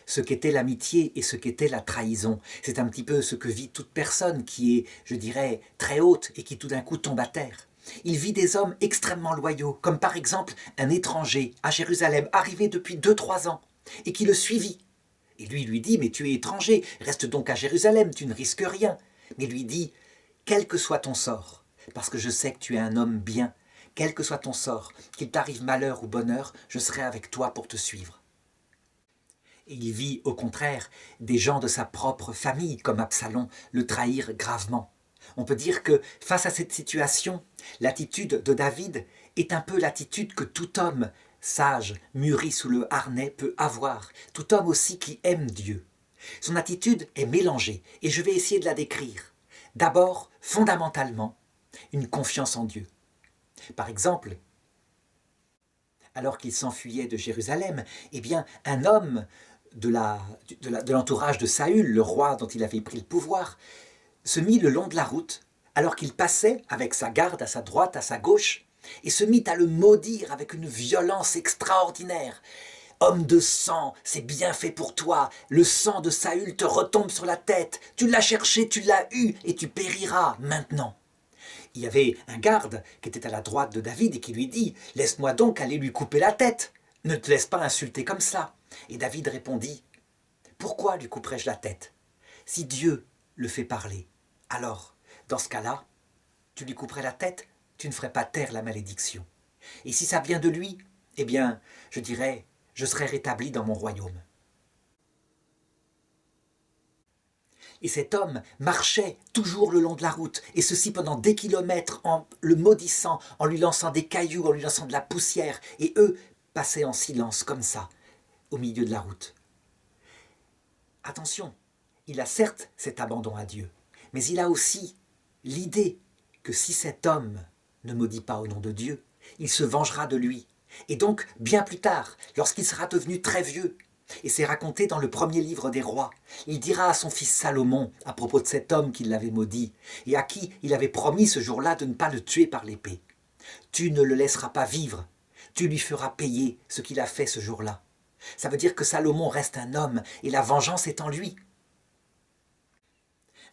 ce qu'était l'amitié et ce qu'était la trahison. C'est un petit peu ce que vit toute personne qui est, je dirais, très haute et qui tout d'un coup tombe à terre. Il vit des hommes extrêmement loyaux, comme par exemple un étranger à Jérusalem, arrivé depuis 2-3 ans, et qui le suivit. Et lui dit, mais tu es étranger, reste donc à Jérusalem, tu ne risques rien. Mais lui dit, quel que soit ton sort, parce que je sais que tu es un homme bien, quel que soit ton sort, qu'il t'arrive malheur ou bonheur, je serai avec toi pour te suivre. Et il vit, au contraire, des gens de sa propre famille, comme Absalom, le trahir gravement. On peut dire que, face à cette situation, l'attitude de David est un peu l'attitude que tout homme sage, mûri sous le harnais, peut avoir, tout homme aussi qui aime Dieu. Son attitude est mélangée, et je vais essayer de la décrire. D'abord, fondamentalement, une confiance en Dieu. Par exemple, alors qu'il s'enfuyait de Jérusalem, eh bien, un homme de l'entourage de Saül, le roi dont il avait pris le pouvoir, se mit le long de la route, alors qu'il passait avec sa garde à sa droite, à sa gauche, et se mit à le maudire avec une violence extraordinaire. « Homme de sang, c'est bien fait pour toi, le sang de Saül te retombe sur la tête, tu l'as cherché, tu l'as eu, et tu périras maintenant. » Il y avait un garde qui était à la droite de David et qui lui dit « Laisse-moi donc aller lui couper la tête, ne te laisse pas insulter comme ça. » Et David répondit « Pourquoi lui couperais-je la tête? Si Dieu le fait parler, alors, dans ce cas-là, tu lui couperais la tête, tu ne ferais pas taire la malédiction. Et si ça vient de lui, eh bien, je dirais, je serai rétabli dans mon royaume. » Et cet homme marchait toujours le long de la route, et ceci pendant des kilomètres, en le maudissant, en lui lançant des cailloux, en lui lançant de la poussière, et eux passaient en silence, comme ça, au milieu de la route. Attention, il a certes cet abandon à Dieu, mais il a aussi l'idée que si cet homme ne maudit pas au nom de Dieu, il se vengera de lui. Et donc, bien plus tard, lorsqu'il sera devenu très vieux, et c'est raconté dans le premier livre des rois, il dira à son fils Salomon, à propos de cet homme qui l'avait maudit, et à qui il avait promis ce jour-là de ne pas le tuer par l'épée. « Tu ne le laisseras pas vivre, tu lui feras payer ce qu'il a fait ce jour-là. » Ça veut dire que Salomon reste un homme, et la vengeance est en lui.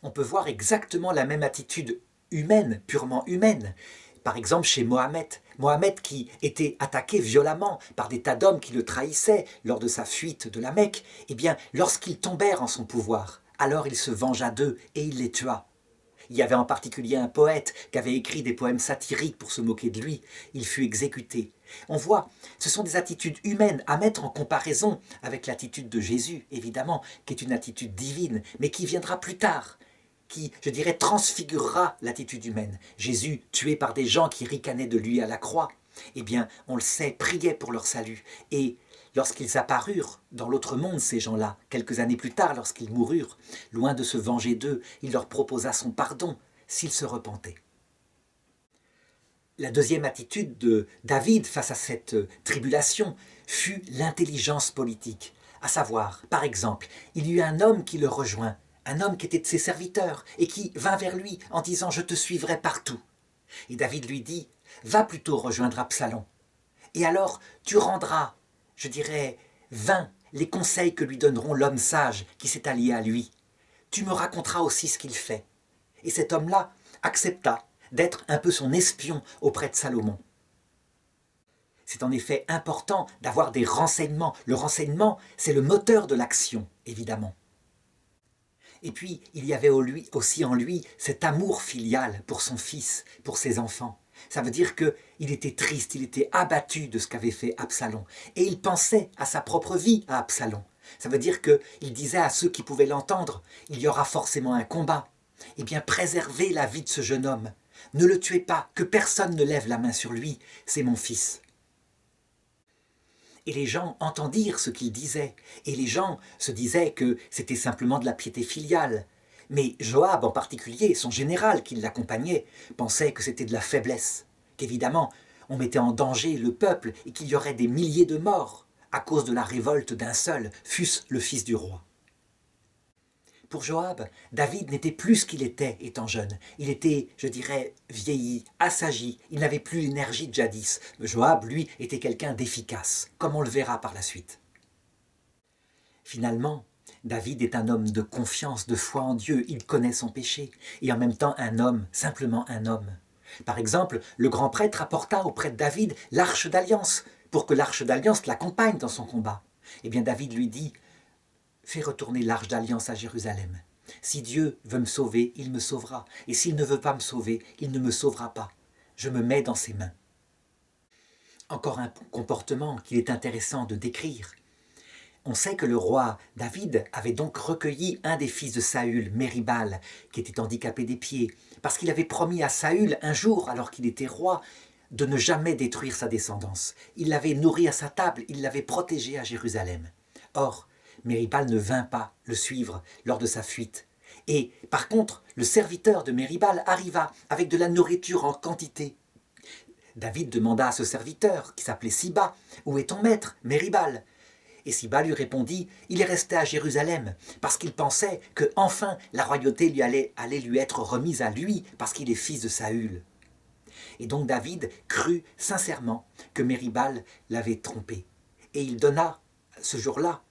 On peut voir exactement la même attitude humaine, purement humaine. Par exemple chez Mohamed. Mohamed qui était attaqué violemment par des tas d'hommes qui le trahissaient lors de sa fuite de la Mecque, eh bien, lorsqu'ils tombèrent en son pouvoir, Alors il se vengea d'eux et il les tua. Il y avait en particulier un poète qui avait écrit des poèmes satiriques pour se moquer de lui. Il fut exécuté. On voit, ce sont des attitudes humaines à mettre en comparaison avec l'attitude de Jésus, évidemment, qui est une attitude divine, mais qui viendra plus tard, qui, je dirais, transfigurera l'attitude humaine. Jésus, tué par des gens qui ricanaient de lui à la croix, eh bien, on le sait, priait pour leur salut. Et lorsqu'ils apparurent dans l'autre monde, ces gens-là, quelques années plus tard, lorsqu'ils moururent, loin de se venger d'eux, il leur proposa son pardon s'ils se repentaient. La deuxième attitude de David face à cette tribulation fut l'intelligence politique. À savoir, par exemple, il y eut un homme qui le rejoint, un homme qui était de ses serviteurs, et qui vint vers lui en disant « Je te suivrai partout ». Et David lui dit « Va plutôt rejoindre Absalom. Et alors tu rendras, je dirais, vains les conseils que lui donneront l'homme sage qui s'est allié à lui. Tu me raconteras aussi ce qu'il fait. » Et cet homme-là accepta d'être un peu son espion auprès de Salomon. C'est en effet important d'avoir des renseignements. Le renseignement, c'est le moteur de l'action, évidemment. Et puis, il y avait aussi en lui cet amour filial pour son fils, pour ses enfants. Ça veut dire qu'il était triste, il était abattu de ce qu'avait fait Absalom. Et il pensait à sa propre vie à Absalom. Ça veut dire qu'il disait à ceux qui pouvaient l'entendre, il y aura forcément un combat. Eh bien, préservez la vie de ce jeune homme. Ne le tuez pas, que personne ne lève la main sur lui, c'est mon fils. Et les gens entendirent ce qu'il disait, et les gens se disaient que c'était simplement de la piété filiale. Mais Joab en particulier, son général qui l'accompagnait, pensait que c'était de la faiblesse, qu'évidemment on mettait en danger le peuple et qu'il y aurait des milliers de morts à cause de la révolte d'un seul, fût-ce le fils du roi. Pour Joab, David n'était plus ce qu'il était étant jeune. Il était, je dirais, vieilli, assagi, il n'avait plus l'énergie de jadis. Joab, lui, était quelqu'un d'efficace, comme on le verra par la suite. Finalement, David est un homme de confiance, de foi en Dieu, il connaît son péché, et en même temps un homme, simplement un homme. Par exemple, le grand prêtre apporta auprès de David l'arche d'alliance, pour que l'arche d'alliance l'accompagne dans son combat. Eh bien David lui dit « Fais retourner l'arche d'alliance à Jérusalem. Si Dieu veut me sauver, il me sauvera, et s'il ne veut pas me sauver, il ne me sauvera pas. Je me mets dans ses mains. » Encore un comportement qu'il est intéressant de décrire. On sait que le roi David avait donc recueilli un des fils de Saül, Méribal, qui était handicapé des pieds, parce qu'il avait promis à Saül un jour, alors qu'il était roi, de ne jamais détruire sa descendance. Il l'avait nourri à sa table, il l'avait protégé à Jérusalem. Or, Méribal ne vint pas le suivre lors de sa fuite. Et par contre, le serviteur de Méribal arriva avec de la nourriture en quantité. David demanda à ce serviteur, qui s'appelait Siba, « Où est ton maître, Méribal ?» Et Siba lui répondit, il est resté à Jérusalem, parce qu'il pensait que enfin la royauté allait lui être remise à lui, parce qu'il est fils de Saül. Et donc David crut sincèrement que Méribal l'avait trompé. Et il donna, ce jour-là,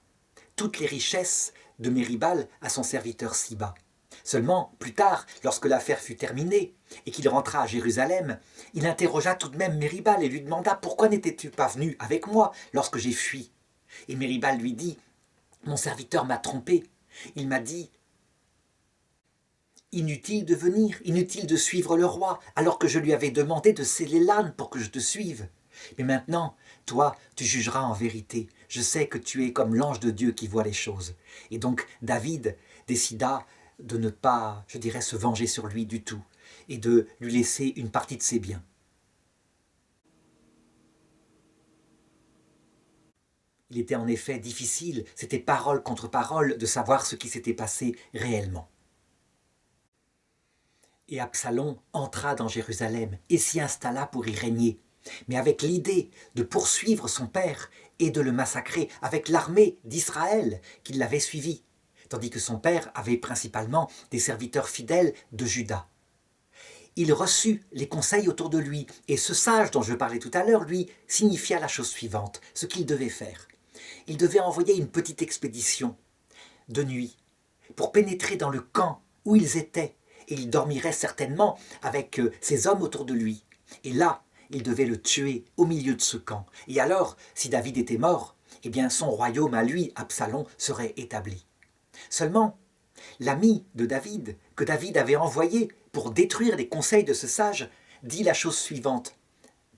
toutes les richesses de Méribal à son serviteur Siba. Seulement, plus tard, lorsque l'affaire fut terminée et qu'il rentra à Jérusalem, il interrogea tout de même Méribal et lui demanda « Pourquoi n'étais-tu pas venu avec moi lorsque j'ai fui ?» Et Méribal lui dit « Mon serviteur m'a trompé. Il m'a dit « Inutile de venir, inutile de suivre le roi, alors que je lui avais demandé de sceller l'âne pour que je te suive. Mais maintenant, toi, tu jugeras en vérité. Je sais que tu es comme l'ange de Dieu qui voit les choses. » Et donc David décida de ne pas, je dirais, se venger sur lui du tout et de lui laisser une partie de ses biens. Il était en effet difficile, c'était parole contre parole, de savoir ce qui s'était passé réellement. Et Absalom entra dans Jérusalem et s'y installa pour y régner, mais avec l'idée de poursuivre son père et de le massacrer avec l'armée d'Israël qui l'avait suivi, tandis que son père avait principalement des serviteurs fidèles de Juda. Il reçut les conseils autour de lui, et ce sage dont je parlais tout à l'heure lui signifia la chose suivante, ce qu'il devait faire. Il devait envoyer une petite expédition de nuit pour pénétrer dans le camp où ils étaient, et il dormirait certainement avec ses hommes autour de lui. Et là, il devait le tuer au milieu de ce camp. Et alors, si David était mort, eh bien son royaume à lui, Absalom, serait établi. Seulement, L'ami de David, que David avait envoyé pour détruire les conseils de ce sage, dit la chose suivante.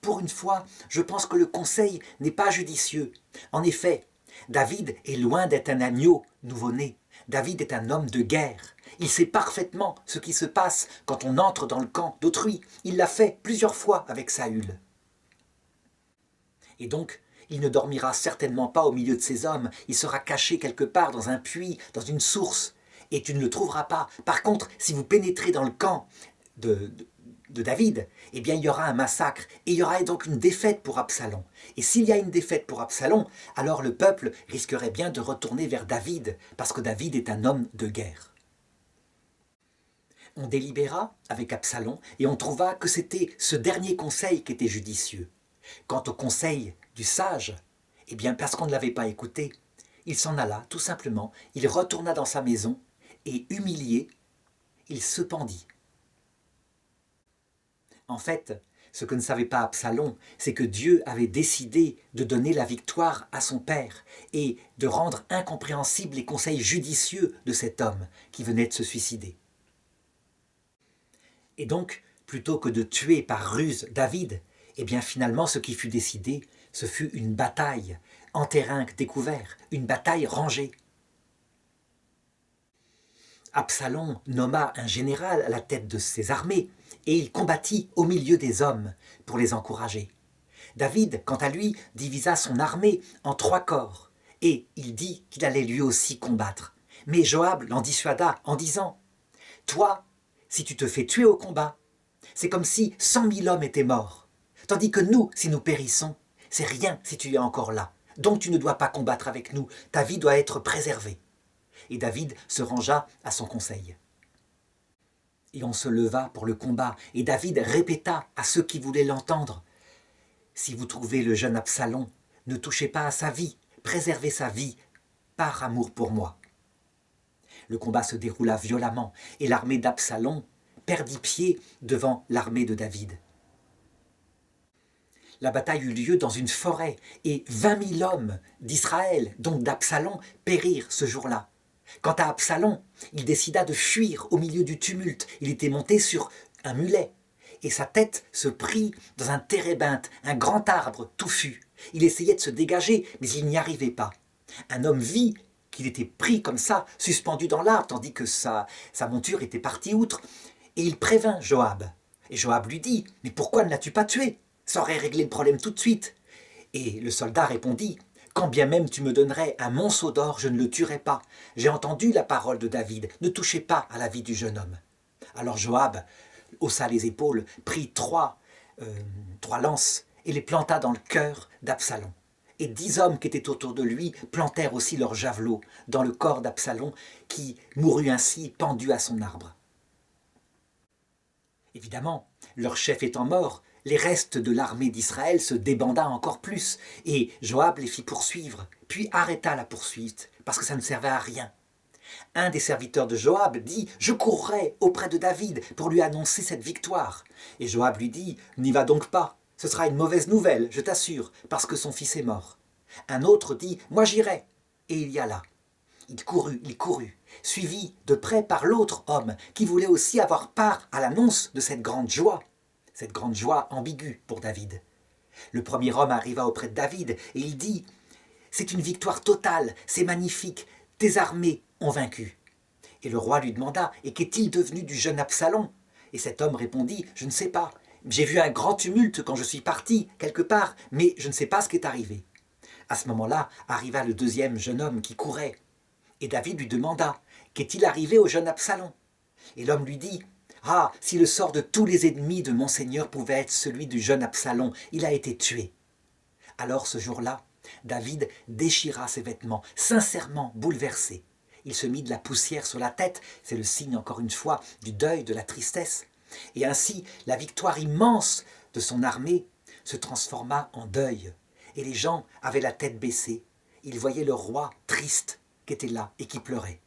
Pour une fois, je pense que le conseil n'est pas judicieux. En effet, David est loin d'être un agneau nouveau-né. David est un homme de guerre. Il sait parfaitement ce qui se passe quand on entre dans le camp d'autrui. Il l'a fait plusieurs fois avec Saül. Et donc, il ne dormira certainement pas au milieu de ses hommes. Il sera caché quelque part dans un puits, dans une source. Et tu ne le trouveras pas. Par contre, si vous pénétrez dans le camp de David, eh bien il y aura un massacre et il y aura donc une défaite pour Absalom. Et s'il y a une défaite pour Absalom, alors le peuple risquerait bien de retourner vers David, parce que David est un homme de guerre. On délibéra avec Absalom et on trouva que c'était ce dernier conseil qui était judicieux. Quant au conseil du sage, eh bien parce qu'on ne l'avait pas écouté, il s'en alla tout simplement, il retourna dans sa maison et humilié, il se pendit. En fait, ce que ne savait pas Absalom, c'est que Dieu avait décidé de donner la victoire à son père et de rendre incompréhensibles les conseils judicieux de cet homme qui venait de se suicider. Et donc, plutôt que de tuer par ruse David, eh bien finalement ce qui fut décidé, ce fut une bataille en terrain découvert, une bataille rangée. Absalom nomma un général à la tête de ses armées et il combattit au milieu des hommes pour les encourager. David, quant à lui, divisa son armée en 3 corps et il dit qu'il allait lui aussi combattre. Mais Joab l'en dissuada en disant « Toi, si tu te fais tuer au combat, c'est comme si 100 000 hommes étaient morts. Tandis que nous, si nous périssons, c'est rien si tu es encore là. Donc tu ne dois pas combattre avec nous, ta vie doit être préservée. » Et David se rangea à son conseil. Et on se leva pour le combat, et David répéta à ceux qui voulaient l'entendre « Si vous trouvez le jeune Absalom, ne touchez pas à sa vie, préservez sa vie, par amour pour moi. » Le combat se déroula violemment, et l'armée d'Absalom perdit pied devant l'armée de David. La bataille eut lieu dans une forêt, et 20 000 hommes d'Israël, donc d'Absalom, périrent ce jour-là. Quant à Absalom, il décida de fuir au milieu du tumulte. Il était monté sur un mulet et sa tête se prit dans un térébinthe, un grand arbre touffu. Il essayait de se dégager, mais il n'y arrivait pas. Un homme vit qu'il était pris comme ça, suspendu dans l'arbre, tandis que sa monture était partie outre, et il prévint Joab. Et Joab lui dit « Mais pourquoi ne l'as-tu pas tué? Ça aurait réglé le problème tout de suite. » Et le soldat répondit « Quand bien même tu me donnerais un monceau d'or, je ne le tuerais pas. J'ai entendu la parole de David, ne touchez pas à la vie du jeune homme. » Alors Joab haussa les épaules, prit trois lances et les planta dans le cœur d'Absalom. Et 10 hommes qui étaient autour de lui plantèrent aussi leurs javelots dans le corps d'Absalom, qui mourut ainsi pendu à son arbre. Évidemment, leur chef étant mort, les restes de l'armée d'Israël se débanda encore plus, et Joab les fit poursuivre, puis arrêta la poursuite, parce que ça ne servait à rien. Un des serviteurs de Joab dit « Je courrai auprès de David pour lui annoncer cette victoire. » Et Joab lui dit « N'y va donc pas, ce sera une mauvaise nouvelle, je t'assure, parce que son fils est mort. » Un autre dit « Moi j'irai. » Et il y alla. Il courut, suivi de près par l'autre homme, qui voulait aussi avoir part à l'annonce de cette grande joie ambiguë pour David. Le premier homme arriva auprès de David et il dit « C'est une victoire totale, c'est magnifique, tes armées ont vaincu. » Et le roi lui demanda « Et qu'est-il devenu du jeune Absalom ?» Et cet homme répondit « Je ne sais pas, j'ai vu un grand tumulte quand je suis parti, quelque part, mais je ne sais pas ce qui est arrivé. » À ce moment-là, arriva le deuxième jeune homme qui courait. Et David lui demanda « Qu'est-il arrivé au jeune Absalom ?» Et l'homme lui dit « Ah, si le sort de tous les ennemis de mon Seigneur pouvait être celui du jeune Absalom, il a été tué. » Alors ce jour-là, David déchira ses vêtements, sincèrement bouleversé. Il se mit de la poussière sur la tête, c'est le signe encore une fois du deuil, de la tristesse. Et ainsi, la victoire immense de son armée se transforma en deuil. Et les gens avaient la tête baissée. Ils voyaient le roi triste qui était là et qui pleurait.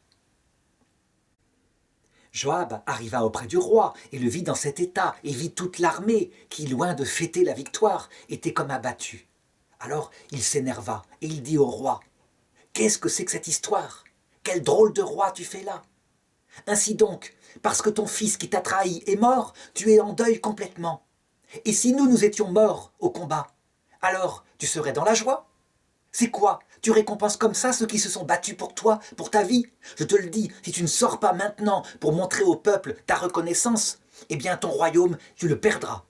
Joab arriva auprès du roi et le vit dans cet état et vit toute l'armée qui, loin de fêter la victoire, était comme abattue. Alors il s'énerva et il dit au roi « Qu'est-ce que c'est que cette histoire? Quel drôle de roi tu fais là ?» Ainsi donc, parce que ton fils qui t'a trahi est mort, tu es en deuil complètement. Et si nous étions morts au combat, alors tu serais dans la joie? C'est quoi? Tu récompenses comme ça ceux qui se sont battus pour toi, pour ta vie? Je te le dis, si tu ne sors pas maintenant pour montrer au peuple ta reconnaissance, eh bien ton royaume, tu le perdras.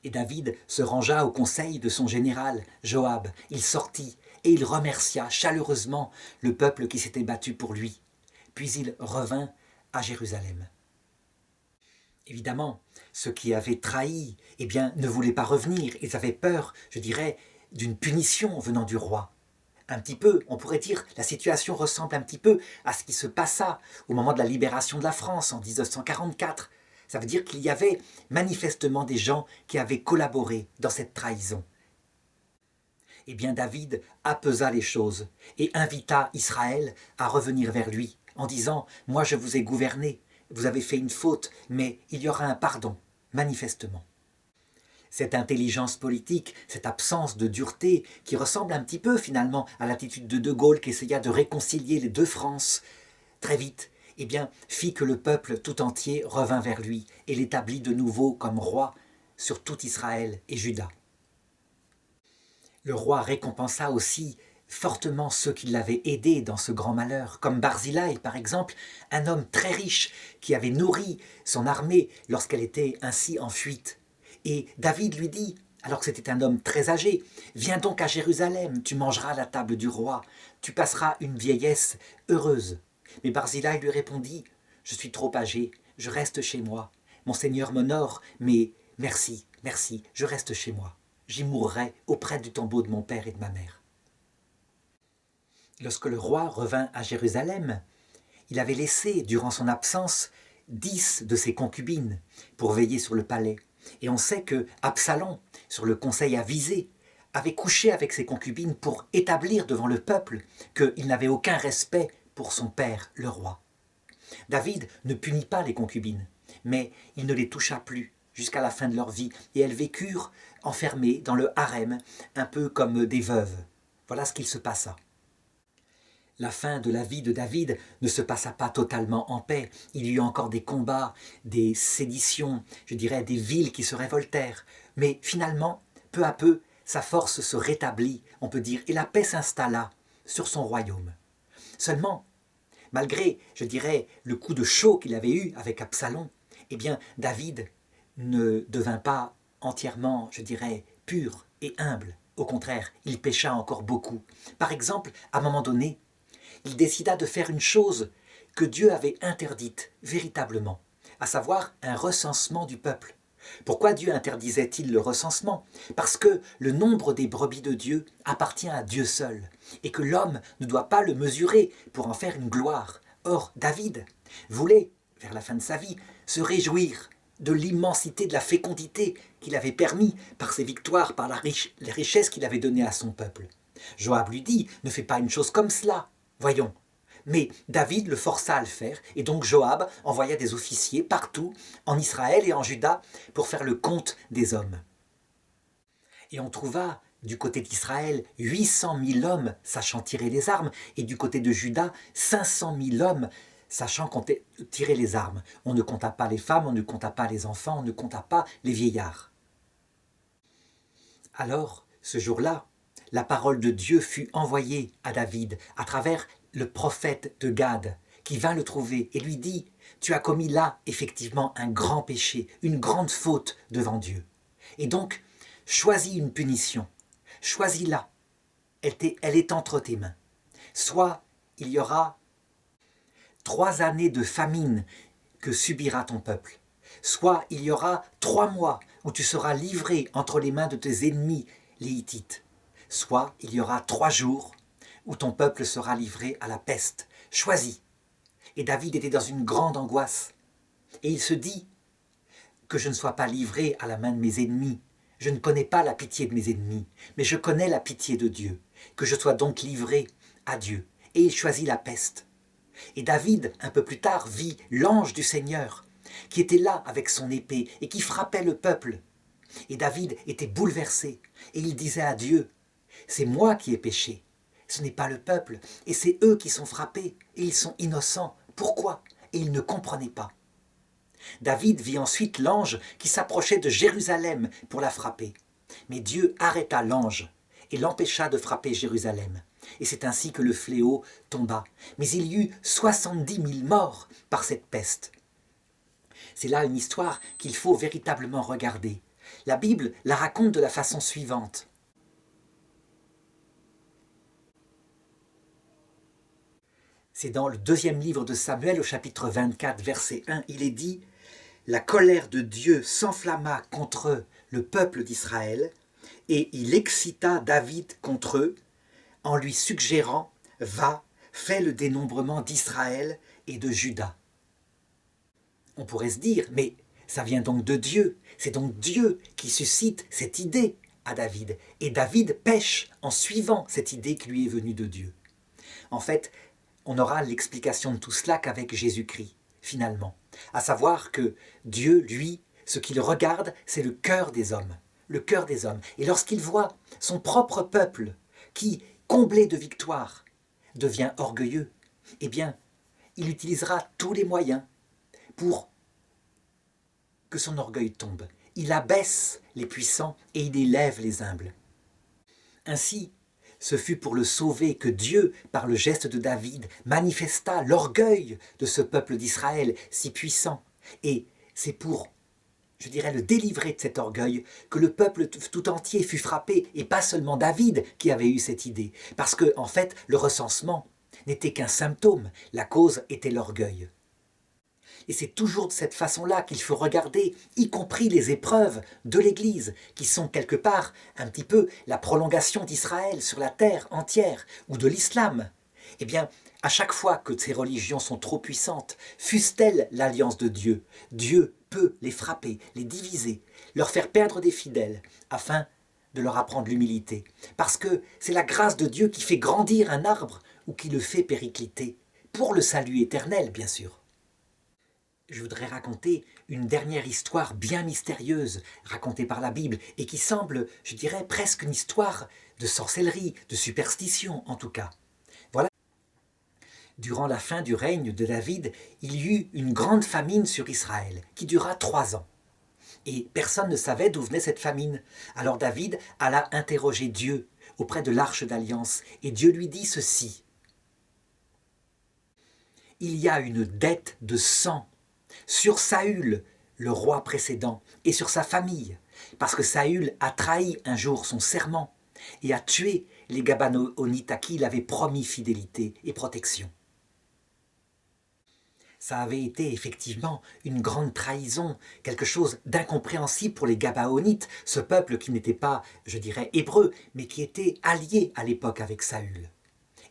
Et David se rangea au conseil de son général, Joab. Il sortit et il remercia chaleureusement le peuple qui s'était battu pour lui. Puis il revint à Jérusalem. Évidemment, ceux qui avaient trahi, eh bien, ne voulaient pas revenir. Ils avaient peur, je dirais, d'une punition venant du roi. Un petit peu, on pourrait dire, la situation ressemble un petit peu à ce qui se passa au moment de la libération de la France en 1944. Ça veut dire qu'il y avait manifestement des gens qui avaient collaboré dans cette trahison. Eh bien, David apesa les choses et invita Israël à revenir vers lui en disant « Moi, je vous ai gouverné, vous avez fait une faute, mais il y aura un pardon, manifestement. » Cette intelligence politique, cette absence de dureté, qui ressemble un petit peu finalement à l'attitude de De Gaulle qui essaya de réconcilier les deux Frances, très vite, eh bien, fit que le peuple tout entier revint vers lui et l'établit de nouveau comme roi sur tout Israël et Juda. Le roi récompensa aussi fortement ceux qui l'avaient aidé dans ce grand malheur, comme Barzillai par exemple, un homme très riche qui avait nourri son armée lorsqu'elle était ainsi en fuite. Et David lui dit, alors que c'était un homme très âgé, « Viens donc à Jérusalem, tu mangeras à la table du roi, tu passeras une vieillesse heureuse. » Mais Barzillai lui répondit, « Je suis trop âgé, je reste chez moi. Mon Seigneur m'honore, mais merci, merci, je reste chez moi. J'y mourrai auprès du tombeau de mon père et de ma mère. » Lorsque le roi revint à Jérusalem, il avait laissé, durant son absence, 10 de ses concubines pour veiller sur le palais. Et on sait que Absalom, sur le conseil avisé, avait couché avec ses concubines pour établir devant le peuple qu'il n'avait aucun respect pour son père, le roi. David ne punit pas les concubines, mais il ne les toucha plus jusqu'à la fin de leur vie, et elles vécurent enfermées dans le harem, un peu comme des veuves. Voilà ce qu'il se passa. La fin de la vie de David ne se passa pas totalement en paix. Il y eut encore des combats, des séditions, je dirais des villes qui se révoltèrent. Mais finalement, peu à peu, sa force se rétablit, on peut dire, et la paix s'installa sur son royaume. Seulement, malgré, je dirais, le coup de chaud qu'il avait eu avec Absalom, eh bien, David ne devint pas entièrement, je dirais, pur et humble. Au contraire, il pécha encore beaucoup. Par exemple, à un moment donné, il décida de faire une chose que Dieu avait interdite véritablement, à savoir un recensement du peuple. Pourquoi Dieu interdisait-il le recensement? Parce que le nombre des brebis de Dieu appartient à Dieu seul, et que l'homme ne doit pas le mesurer pour en faire une gloire. Or, David voulait, vers la fin de sa vie, se réjouir de l'immensité de la fécondité qu'il avait permis par ses victoires, par les richesses qu'il avait données à son peuple. Joab lui dit, ne fais pas une chose comme cela. Voyons. Mais David le força à le faire, et donc Joab envoya des officiers partout, en Israël et en Juda, pour faire le compte des hommes. Et on trouva du côté d'Israël 800 000 hommes sachant tirer les armes, et du côté de Juda 500 000 hommes sachant tirer les armes. On ne compta pas les femmes, on ne compta pas les enfants, on ne compta pas les vieillards. Alors, ce jour-là, la parole de Dieu fut envoyée à David à travers le prophète de Gad, qui vint le trouver et lui dit « Tu as commis là, effectivement, un grand péché, une grande faute devant Dieu. Et donc, choisis une punition, choisis-la, elle est entre tes mains. Soit il y aura 3 années de famine que subira ton peuple, soit il y aura 3 mois où tu seras livré entre les mains de tes ennemis, les Hittites, soit il y aura 3 jours où ton peuple sera livré à la peste. Choisis. » Et David était dans une grande angoisse. Et il se dit que je ne sois pas livré à la main de mes ennemis. Je ne connais pas la pitié de mes ennemis, mais je connais la pitié de Dieu. Que je sois donc livré à Dieu. Et il choisit la peste. Et David, un peu plus tard, vit l'ange du Seigneur, qui était là avec son épée et qui frappait le peuple. Et David était bouleversé. Et il disait à Dieu, « C'est moi qui ai péché. Ce n'est pas le peuple, et c'est eux qui sont frappés, et ils sont innocents. Pourquoi? Et il ne comprenait pas. David vit ensuite l'ange qui s'approchait de Jérusalem pour la frapper. Mais Dieu arrêta l'ange et l'empêcha de frapper Jérusalem. Et c'est ainsi que le fléau tomba. Mais il y eut 70 000 morts par cette peste. C'est là une histoire qu'il faut véritablement regarder. La Bible la raconte de la façon suivante. C'est dans le 2e livre de Samuel, au chapitre 24, verset 1, il est dit « La colère de Dieu s'enflamma contre le peuple d'Israël, et il excita David contre eux, en lui suggérant « Va, fais le dénombrement d'Israël et de Juda. » On pourrait se dire « Mais ça vient donc de Dieu, c'est donc Dieu qui suscite cette idée à David. » Et David pêche en suivant cette idée qui lui est venue de Dieu. En fait, on n'aura l'explication de tout cela qu'avec Jésus-Christ, finalement. À savoir que Dieu, lui, ce qu'il regarde, c'est le cœur des hommes. Le cœur des hommes. Et lorsqu'il voit son propre peuple, qui, comblé de victoire, devient orgueilleux, eh bien, il utilisera tous les moyens pour que son orgueil tombe. Il abaisse les puissants et il élève les humbles. Ainsi, ce fut pour le sauver que Dieu, par le geste de David, manifesta l'orgueil de ce peuple d'Israël si puissant. Et c'est pour, je dirais, le délivrer de cet orgueil que le peuple tout entier fut frappé, et pas seulement David qui avait eu cette idée. Parce que, en fait, le recensement n'était qu'un symptôme, la cause était l'orgueil. Et c'est toujours de cette façon-là qu'il faut regarder, y compris les épreuves de l'Église, qui sont quelque part un petit peu la prolongation d'Israël sur la terre entière, ou de l'islam. Eh bien, à chaque fois que ces religions sont trop puissantes, fussent-elles l'alliance de Dieu, Dieu peut les frapper, les diviser, leur faire perdre des fidèles, afin de leur apprendre l'humilité. Parce que c'est la grâce de Dieu qui fait grandir un arbre ou qui le fait péricliter, pour le salut éternel, bien sûr. Je voudrais raconter une dernière histoire bien mystérieuse, racontée par la Bible, et qui semble, je dirais, presque une histoire de sorcellerie, de superstition en tout cas. Voilà. Durant la fin du règne de David, il y eut une grande famine sur Israël, qui dura 3 ans. Et personne ne savait d'où venait cette famine. Alors David alla interroger Dieu auprès de l'Arche d'Alliance, et Dieu lui dit ceci. « Il y a une dette de sang sur Saül, le roi précédent, et sur sa famille, parce que Saül a trahi un jour son serment et a tué les Gabaonites à qui il avait promis fidélité et protection. » Ça avait été effectivement une grande trahison, quelque chose d'incompréhensible pour les Gabaonites, ce peuple qui n'était pas, je dirais, hébreu, mais qui était allié à l'époque avec Saül.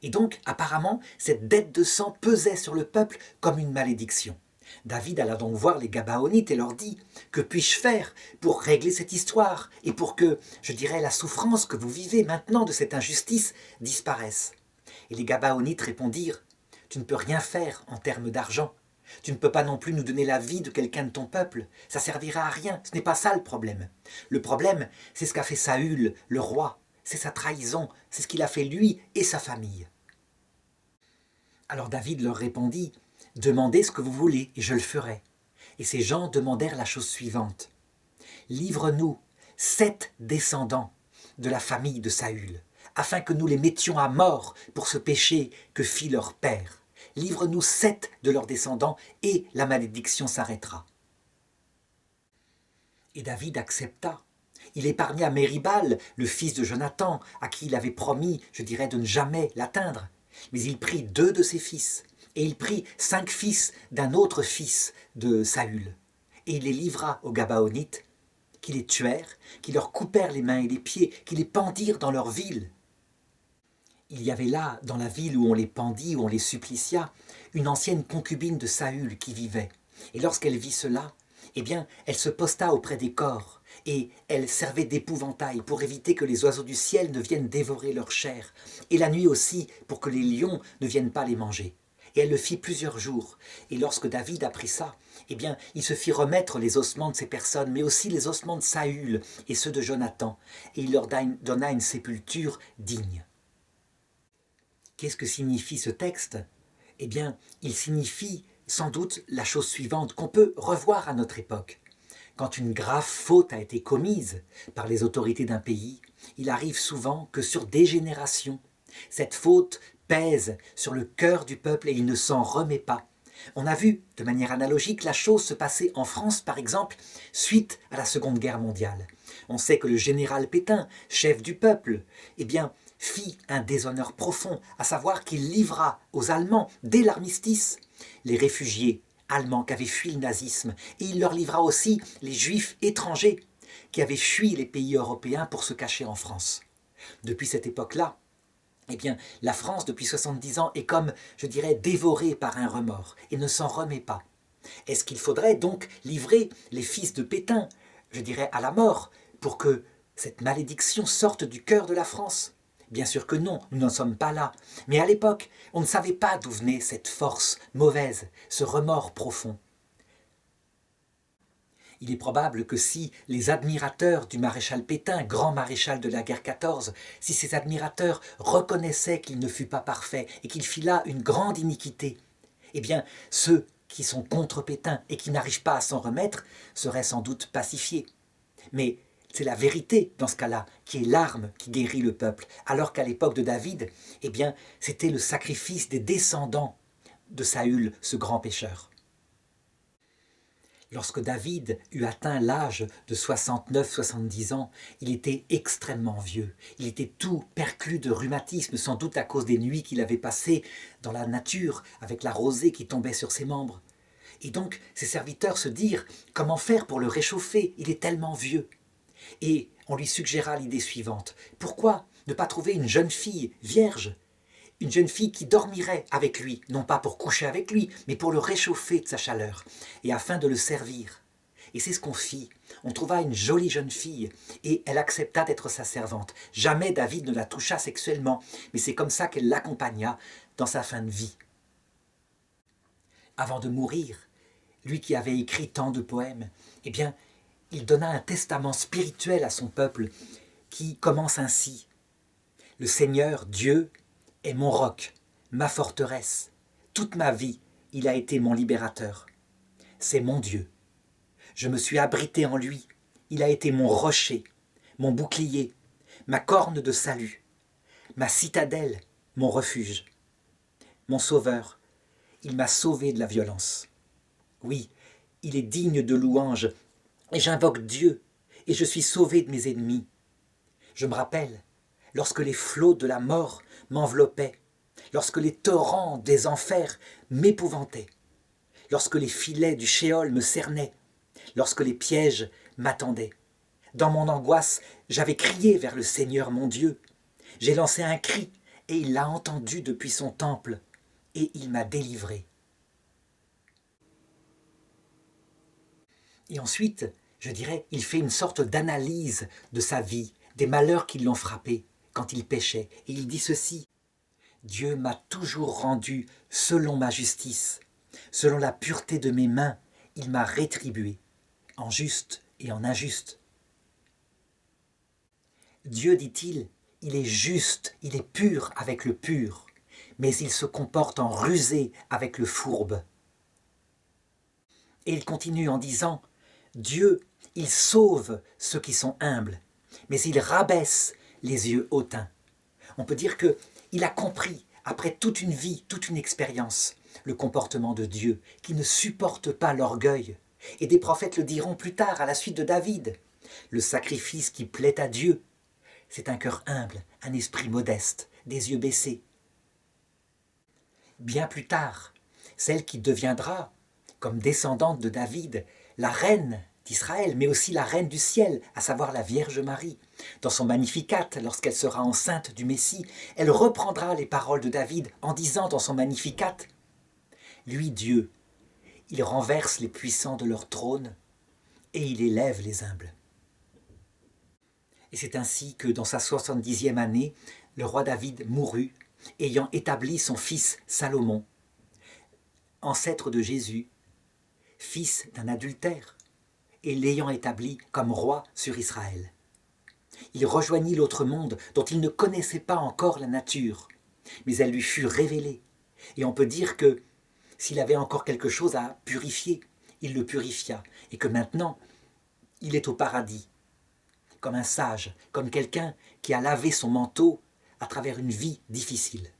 Et donc, apparemment, cette dette de sang pesait sur le peuple comme une malédiction. David alla donc voir les Gabaonites et leur dit « Que puis-je faire pour régler cette histoire et pour que, je dirais, la souffrance que vous vivez maintenant de cette injustice disparaisse ?» Et les Gabaonites répondirent « Tu ne peux rien faire en termes d'argent. Tu ne peux pas non plus nous donner la vie de quelqu'un de ton peuple. Ça servira à rien. Ce n'est pas ça le problème. Le problème, c'est ce qu'a fait Saül, le roi. C'est sa trahison. C'est ce qu'il a fait lui et sa famille. » Alors David leur répondit « Demandez ce que vous voulez et je le ferai. » Et ces gens demandèrent la chose suivante. « Livre-nous 7 descendants de la famille de Saül, afin que nous les mettions à mort pour ce péché que fit leur père. Livre-nous 7 de leurs descendants et la malédiction s'arrêtera. » Et David accepta. Il épargna Méribal, le fils de Jonathan, à qui il avait promis, je dirais, de ne jamais l'atteindre. Mais il prit 2 de ses fils, et il prit 5 fils d'un autre fils de Saül, et il les livra aux Gabaonites, qui les tuèrent, qui leur coupèrent les mains et les pieds, qui les pendirent dans leur ville. Il y avait là, dans la ville où on les pendit, où on les supplicia, une ancienne concubine de Saül qui vivait. Et lorsqu'elle vit cela, eh bien, elle se posta auprès des corps, et elle servait d'épouvantail pour éviter que les oiseaux du ciel ne viennent dévorer leur chair, et la nuit aussi pour que les lions ne viennent pas les manger. Et elle le fit plusieurs jours. Et lorsque David apprit ça, eh bien, il se fit remettre les ossements de ces personnes, mais aussi les ossements de Saül et ceux de Jonathan, et il leur donna une sépulture digne. Qu'est-ce que signifie ce texte ? Eh bien, il signifie sans doute la chose suivante qu'on peut revoir à notre époque. Quand une grave faute a été commise par les autorités d'un pays, il arrive souvent que sur des générations, cette faute pèse sur le cœur du peuple et il ne s'en remet pas. On a vu de manière analogique la chose se passer en France, par exemple, suite à la Seconde Guerre mondiale. On sait que le général Pétain, chef du peuple, eh bien, fit un déshonneur profond, à savoir qu'il livra aux Allemands, dès l'armistice, les réfugiés allemands qui avaient fui le nazisme, et il leur livra aussi les juifs étrangers qui avaient fui les pays européens pour se cacher en France. Depuis cette époque-là, eh bien, la France, depuis 70 ans, est comme, je dirais, dévorée par un remords et ne s'en remet pas. Est-ce qu'il faudrait donc livrer les fils de Pétain, je dirais, à la mort, pour que cette malédiction sorte du cœur de la France ? Bien sûr que non, nous n'en sommes pas là. Mais à l'époque, on ne savait pas d'où venait cette force mauvaise, ce remords profond. Il est probable que si les admirateurs du maréchal Pétain, grand maréchal de la guerre 14, si ces admirateurs reconnaissaient qu'il ne fut pas parfait et qu'il fit là une grande iniquité, eh bien, ceux qui sont contre Pétain et qui n'arrivent pas à s'en remettre seraient sans doute pacifiés. Mais c'est la vérité, dans ce cas-là, qui est l'arme qui guérit le peuple, alors qu'à l'époque de David, eh bien, c'était le sacrifice des descendants de Saül, ce grand pécheur. Lorsque David eut atteint l'âge de 69-70 ans, il était extrêmement vieux. Il était tout perclus de rhumatisme, sans doute à cause des nuits qu'il avait passées dans la nature, avec la rosée qui tombait sur ses membres. Et donc, ses serviteurs se dirent « Comment faire pour le réchauffer ? Il est tellement vieux !» Et on lui suggéra l'idée suivante. Pourquoi ne pas trouver une jeune fille vierge ? Une jeune fille qui dormirait avec lui, non pas pour coucher avec lui, mais pour le réchauffer de sa chaleur, et afin de le servir. Et c'est ce qu'on fit. On trouva une jolie jeune fille, et elle accepta d'être sa servante. Jamais David ne la toucha sexuellement, mais c'est comme ça qu'elle l'accompagna dans sa fin de vie. Avant de mourir, lui qui avait écrit tant de poèmes, eh bien, il donna un testament spirituel à son peuple qui commence ainsi. Le Seigneur, Dieu, est mon roc, ma forteresse. Toute ma vie, il a été mon libérateur. C'est mon Dieu. Je me suis abrité en lui. Il a été mon rocher, mon bouclier, ma corne de salut, ma citadelle, mon refuge. Mon sauveur, il m'a sauvé de la violence. Oui, il est digne de louange, et j'invoque Dieu, et je suis sauvé de mes ennemis. Je me rappelle, lorsque les flots de la mort m'enveloppaient, lorsque les torrents des enfers m'épouvantaient, lorsque les filets du Shéol me cernaient, lorsque les pièges m'attendaient. Dans mon angoisse, j'avais crié vers le Seigneur mon Dieu. J'ai lancé un cri, et il l'a entendu depuis son temple, et il m'a délivré. Et ensuite, je dirais, il fait une sorte d'analyse de sa vie, des malheurs qui l'ont frappé quand il péchait. Et il dit ceci, « Dieu m'a toujours rendu selon ma justice. Selon la pureté de mes mains, il m'a rétribué, en juste et en injuste. » Dieu, dit-il, il est juste, il est pur avec le pur, mais il se comporte en rusé avec le fourbe. Et il continue en disant, Dieu, il sauve ceux qui sont humbles, mais il rabaisse les yeux hautains. On peut dire qu'il a compris, après toute une vie, toute une expérience, le comportement de Dieu, qui ne supporte pas l'orgueil. Et des prophètes le diront plus tard, à la suite de David. Le sacrifice qui plaît à Dieu, c'est un cœur humble, un esprit modeste, des yeux baissés. Bien plus tard, celle qui deviendra, comme descendante de David, la reine d'Israël, mais aussi la reine du ciel, à savoir la Vierge Marie. Dans son Magnificat, lorsqu'elle sera enceinte du Messie, elle reprendra les paroles de David en disant dans son Magnificat « Lui, Dieu, il renverse les puissants de leur trône et il élève les humbles. » Et c'est ainsi que dans sa 70e année, le roi David mourut, ayant établi son fils Salomon, ancêtre de Jésus, fils d'un adultère, et l'ayant établi comme roi sur Israël. Il rejoignit l'autre monde dont il ne connaissait pas encore la nature, mais elle lui fut révélée, Et on peut dire que s'il avait encore quelque chose à purifier, il le purifia, et que maintenant, il est au paradis, comme un sage, comme quelqu'un qui a lavé son manteau à travers une vie difficile.